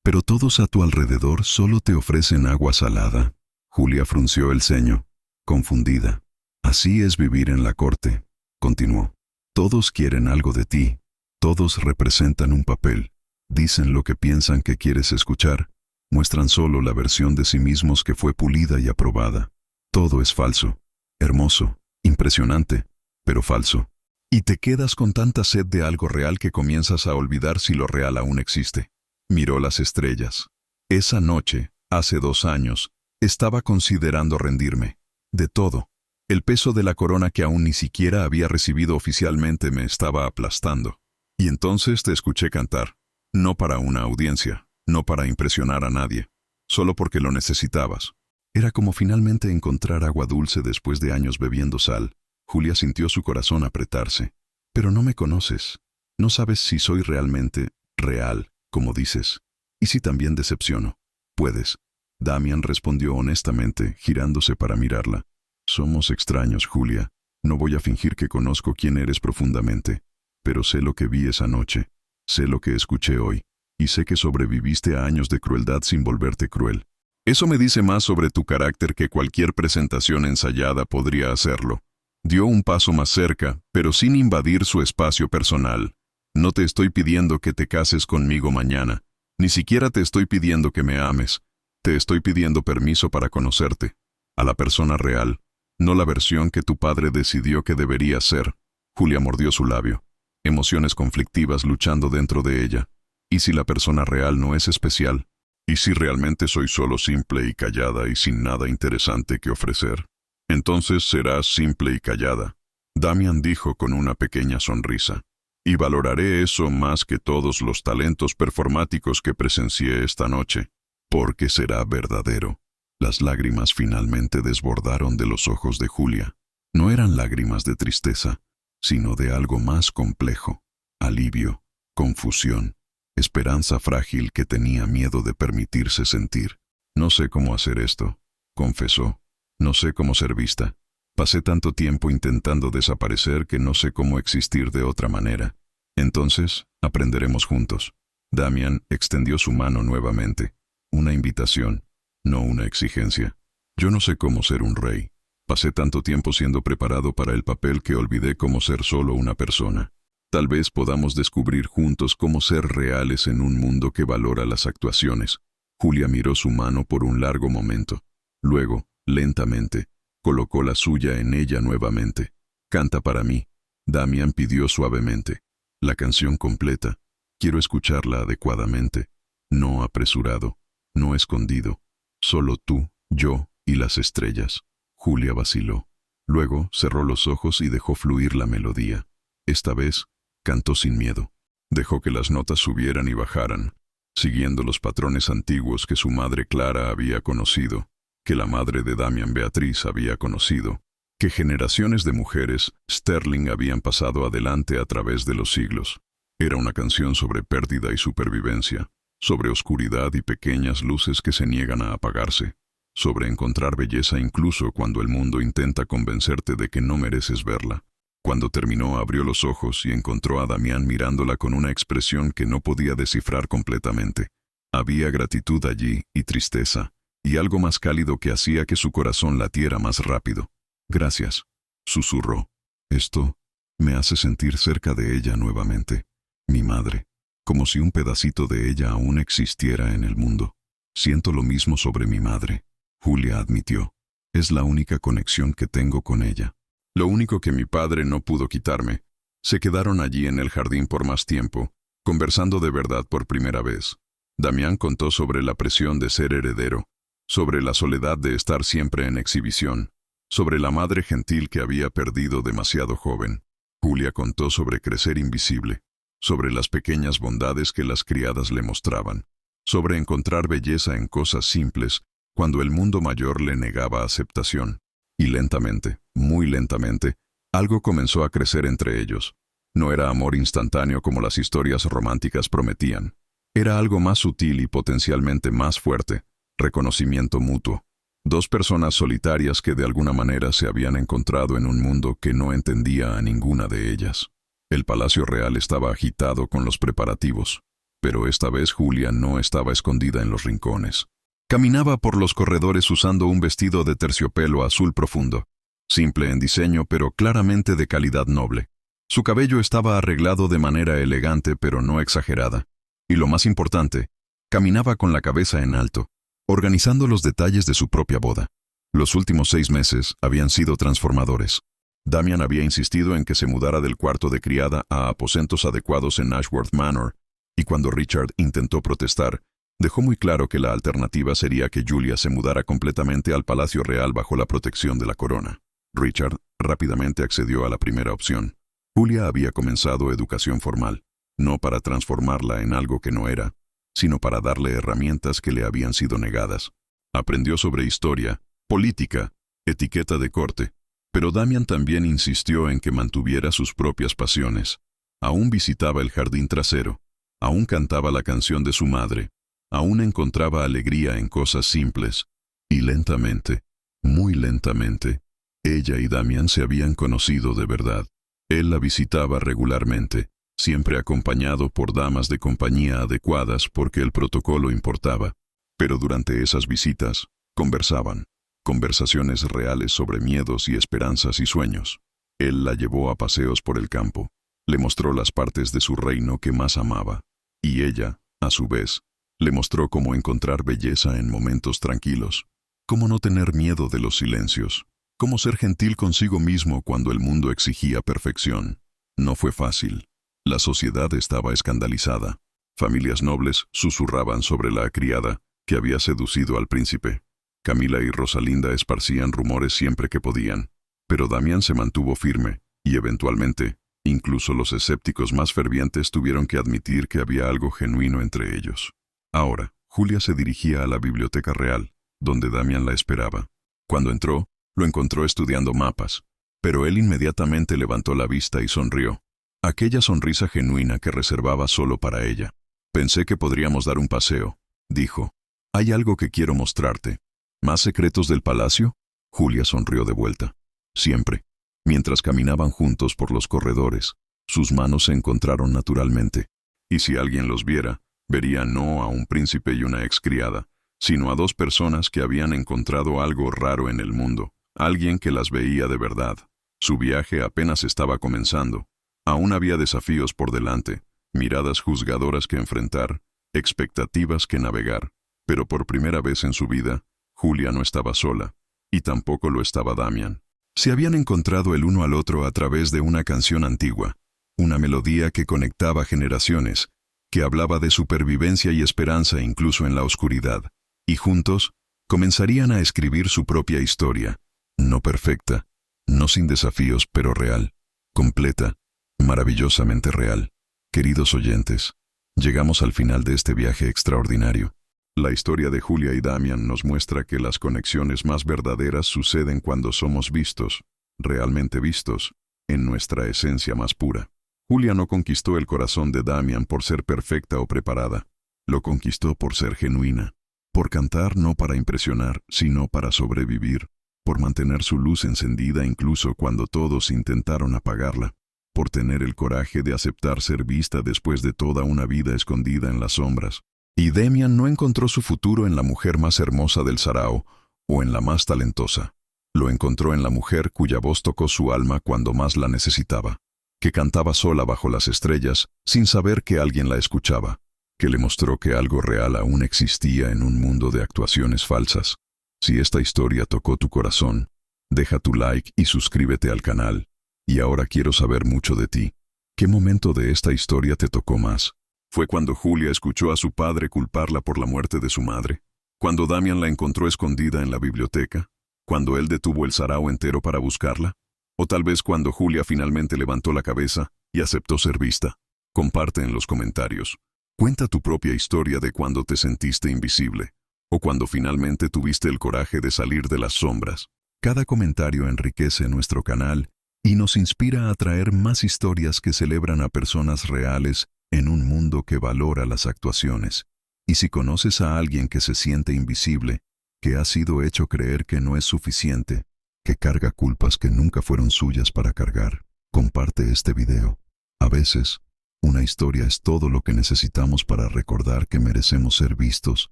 pero todos a tu alrededor solo te ofrecen agua salada?» Julia frunció el ceño, confundida. «Así es vivir en la corte», continuó. «Todos quieren algo de ti, todos representan un papel, dicen lo que piensan que quieres escuchar, muestran solo la versión de sí mismos que fue pulida y aprobada. Todo es falso, hermoso, impresionante, pero falso. Y te quedas con tanta sed de algo real que comienzas a olvidar si lo real aún existe». Miró las estrellas. «Esa noche, hace 2 años, estaba considerando rendirme. De todo. El peso de la corona que aún ni siquiera había recibido oficialmente me estaba aplastando. Y entonces te escuché cantar. No para una audiencia, no para impresionar a nadie. solo porque lo necesitabas. Era como finalmente encontrar agua dulce después de años bebiendo sal. Julia sintió su corazón apretarse. Pero no me conoces. No sabes si soy realmente real, como dices. ¿Y si también decepciono? Puedes. Damian respondió honestamente, girándose para mirarla. Somos extraños, Julia. No voy a fingir que conozco quién eres profundamente. Pero sé lo que vi esa noche. Sé lo que escuché hoy. Y sé que sobreviviste a años de crueldad sin volverte cruel. Eso me dice más sobre tu carácter que cualquier presentación ensayada podría hacerlo. Dio un paso más cerca, pero sin invadir su espacio personal. No te estoy pidiendo que te cases conmigo mañana. Ni siquiera te estoy pidiendo que me ames. Te estoy pidiendo permiso para conocerte. A la persona real, no la versión que tu padre decidió que debería ser. Julia mordió su labio. Emociones conflictivas luchando dentro de ella. ¿Y si la persona real no es especial? ¿Y si realmente soy solo simple y callada y sin nada interesante que ofrecer? Entonces serás simple y callada, Damian dijo con una pequeña sonrisa. Y valoraré eso más que todos los talentos performáticos que presencié esta noche, porque será verdadero. Las lágrimas finalmente desbordaron de los ojos de Julia. No eran lágrimas de tristeza, sino de algo más complejo. Alivio, confusión, esperanza frágil que tenía miedo de permitirse sentir. No sé cómo hacer esto, confesó. No sé cómo ser vista. Pasé tanto tiempo intentando desaparecer que no sé cómo existir de otra manera. Entonces, aprenderemos juntos. Damian extendió su mano nuevamente. Una invitación, no una exigencia. Yo no sé cómo ser un rey. Pasé tanto tiempo siendo preparado para el papel que olvidé cómo ser solo una persona. Tal vez podamos descubrir juntos cómo ser reales en un mundo que valora las actuaciones. Julia miró su mano por un largo momento. Luego, lentamente, colocó la suya en ella nuevamente. Canta para mí, Damian pidió suavemente. La canción completa. Quiero escucharla adecuadamente. No apresurado, no escondido. Solo tú, yo y las estrellas. Julia vaciló. Luego cerró los ojos y dejó fluir la melodía. Esta vez, cantó sin miedo. Dejó que las notas subieran y bajaran, siguiendo los patrones antiguos que su madre Clara había conocido, que la madre de Damian Beatriz había conocido, que generaciones de mujeres Sterling habían pasado adelante a través de los siglos. Era una canción sobre pérdida y supervivencia, sobre oscuridad y pequeñas luces que se niegan a apagarse, sobre encontrar belleza incluso cuando el mundo intenta convencerte de que no mereces verla. Cuando terminó, abrió los ojos y encontró a Damián mirándola con una expresión que no podía descifrar completamente. Había gratitud allí y tristeza, y algo más cálido que hacía que su corazón latiera más rápido. «Gracias», susurró. «Esto me hace sentir cerca de ella nuevamente. Mi madre, como si un pedacito de ella aún existiera en el mundo. Siento lo mismo sobre mi madre», Julia admitió. «Es la única conexión que tengo con ella. Lo único que mi padre no pudo quitarme». Se quedaron allí en el jardín por más tiempo, conversando de verdad por primera vez. Damián contó sobre la presión de ser heredero, sobre la soledad de estar siempre en exhibición, sobre la madre gentil que había perdido demasiado joven. Julia contó sobre crecer invisible, sobre las pequeñas bondades que las criadas le mostraban, sobre encontrar belleza en cosas simples cuando el mundo mayor le negaba aceptación. Y lentamente, muy lentamente, algo comenzó a crecer entre ellos. No era amor instantáneo como las historias románticas prometían. Era algo más sutil y potencialmente más fuerte, reconocimiento mutuo. Dos personas solitarias que de alguna manera se habían encontrado en un mundo que no entendía a ninguna de ellas. El palacio real estaba agitado con los preparativos, pero esta vez Julia no estaba escondida en los rincones. Caminaba por los corredores usando un vestido de terciopelo azul profundo, simple en diseño pero claramente de calidad noble. Su cabello estaba arreglado de manera elegante pero no exagerada. Y lo más importante, caminaba con la cabeza en alto, organizando los detalles de su propia boda. Los últimos 6 meses habían sido transformadores. Damian había insistido en que se mudara del cuarto de criada a aposentos adecuados en Ashworth Manor, y cuando Richard intentó protestar, dejó muy claro que la alternativa sería que Julia se mudara completamente al Palacio Real bajo la protección de la corona. Richard rápidamente accedió a la primera opción. Julia había comenzado educación formal, no para transformarla en algo que no era, sino para darle herramientas que le habían sido negadas. Aprendió sobre historia, política, etiqueta de corte, pero Damian también insistió en que mantuviera sus propias pasiones. Aún visitaba el jardín trasero, aún cantaba la canción de su madre, aún encontraba alegría en cosas simples, y lentamente, muy lentamente, ella y Damian se habían conocido de verdad. Él la visitaba regularmente, siempre acompañado por damas de compañía adecuadas porque el protocolo importaba. Pero durante esas visitas, conversaban. Conversaciones reales sobre miedos y esperanzas y sueños. Él la llevó a paseos por el campo. Le mostró las partes de su reino que más amaba. Y ella, a su vez, le mostró cómo encontrar belleza en momentos tranquilos. Cómo no tener miedo de los silencios. Cómo ser gentil consigo mismo cuando el mundo exigía perfección. No fue fácil. La sociedad estaba escandalizada. Familias nobles susurraban sobre la criada que había seducido al príncipe. Camila y Rosalinda esparcían rumores siempre que podían, pero Damian se mantuvo firme, y eventualmente, incluso los escépticos más fervientes tuvieron que admitir que había algo genuino entre ellos. Ahora, Julia se dirigía a la biblioteca real, donde Damian la esperaba. Cuando entró, lo encontró estudiando mapas, pero él inmediatamente levantó la vista y sonrió. Aquella sonrisa genuina que reservaba solo para ella. «Pensé que podríamos dar un paseo», dijo. «Hay algo que quiero mostrarte». «¿Más secretos del palacio?» Julia sonrió de vuelta. Siempre. Mientras caminaban juntos por los corredores, sus manos se encontraron naturalmente. Y si alguien los viera, vería no a un príncipe y una excriada, sino a dos personas que habían encontrado algo raro en el mundo, alguien que las veía de verdad. Su viaje apenas estaba comenzando. Aún había desafíos por delante, miradas juzgadoras que enfrentar, expectativas que navegar. Pero por primera vez en su vida, Julia no estaba sola, y tampoco lo estaba Damian. Se habían encontrado el uno al otro a través de una canción antigua, una melodía que conectaba generaciones, que hablaba de supervivencia y esperanza incluso en la oscuridad, y juntos comenzarían a escribir su propia historia, no perfecta, no sin desafíos, pero real, completa, maravillosamente real. Queridos oyentes, llegamos al final de este viaje extraordinario. La historia de Julia y Damian nos muestra que las conexiones más verdaderas suceden cuando somos vistos, realmente vistos, en nuestra esencia más pura. Julia no conquistó el corazón de Damian por ser perfecta o preparada. Lo conquistó por ser genuina, por cantar no para impresionar, sino para sobrevivir, por mantener su luz encendida incluso cuando todos intentaron apagarla, por tener el coraje de aceptar ser vista después de toda una vida escondida en las sombras. Y Damian no encontró su futuro en la mujer más hermosa del sarao o en la más talentosa. Lo encontró en la mujer cuya voz tocó su alma cuando más la necesitaba, que cantaba sola bajo las estrellas sin saber que alguien la escuchaba, que le mostró que algo real aún existía en un mundo de actuaciones falsas. Si esta historia tocó tu corazón, deja tu like y suscríbete al canal. Y ahora quiero saber mucho de ti. ¿Qué momento de esta historia te tocó más? ¿Fue cuando Julia escuchó a su padre culparla por la muerte de su madre? ¿Cuando Damian la encontró escondida en la biblioteca? ¿Cuando él detuvo el sarao entero para buscarla? ¿O tal vez cuando Julia finalmente levantó la cabeza y aceptó ser vista? Comparte en los comentarios. Cuenta tu propia historia de cuando te sentiste invisible, o cuando finalmente tuviste el coraje de salir de las sombras. Cada comentario enriquece nuestro canal y nos inspira a traer más historias que celebran a personas reales en un mundo que valora las actuaciones. Y si conoces a alguien que se siente invisible, que ha sido hecho creer que no es suficiente, que carga culpas que nunca fueron suyas para cargar, comparte este video. A veces, una historia es todo lo que necesitamos para recordar que merecemos ser vistos,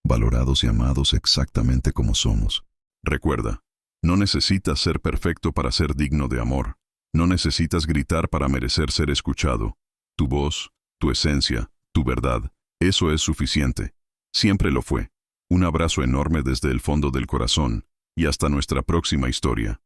valorados y amados exactamente como somos. Recuerda, no necesitas ser perfecto para ser digno de amor. No necesitas gritar para merecer ser escuchado. Tu voz, tu esencia, tu verdad, eso es suficiente. Siempre lo fue. Un abrazo enorme desde el fondo del corazón, y hasta nuestra próxima historia.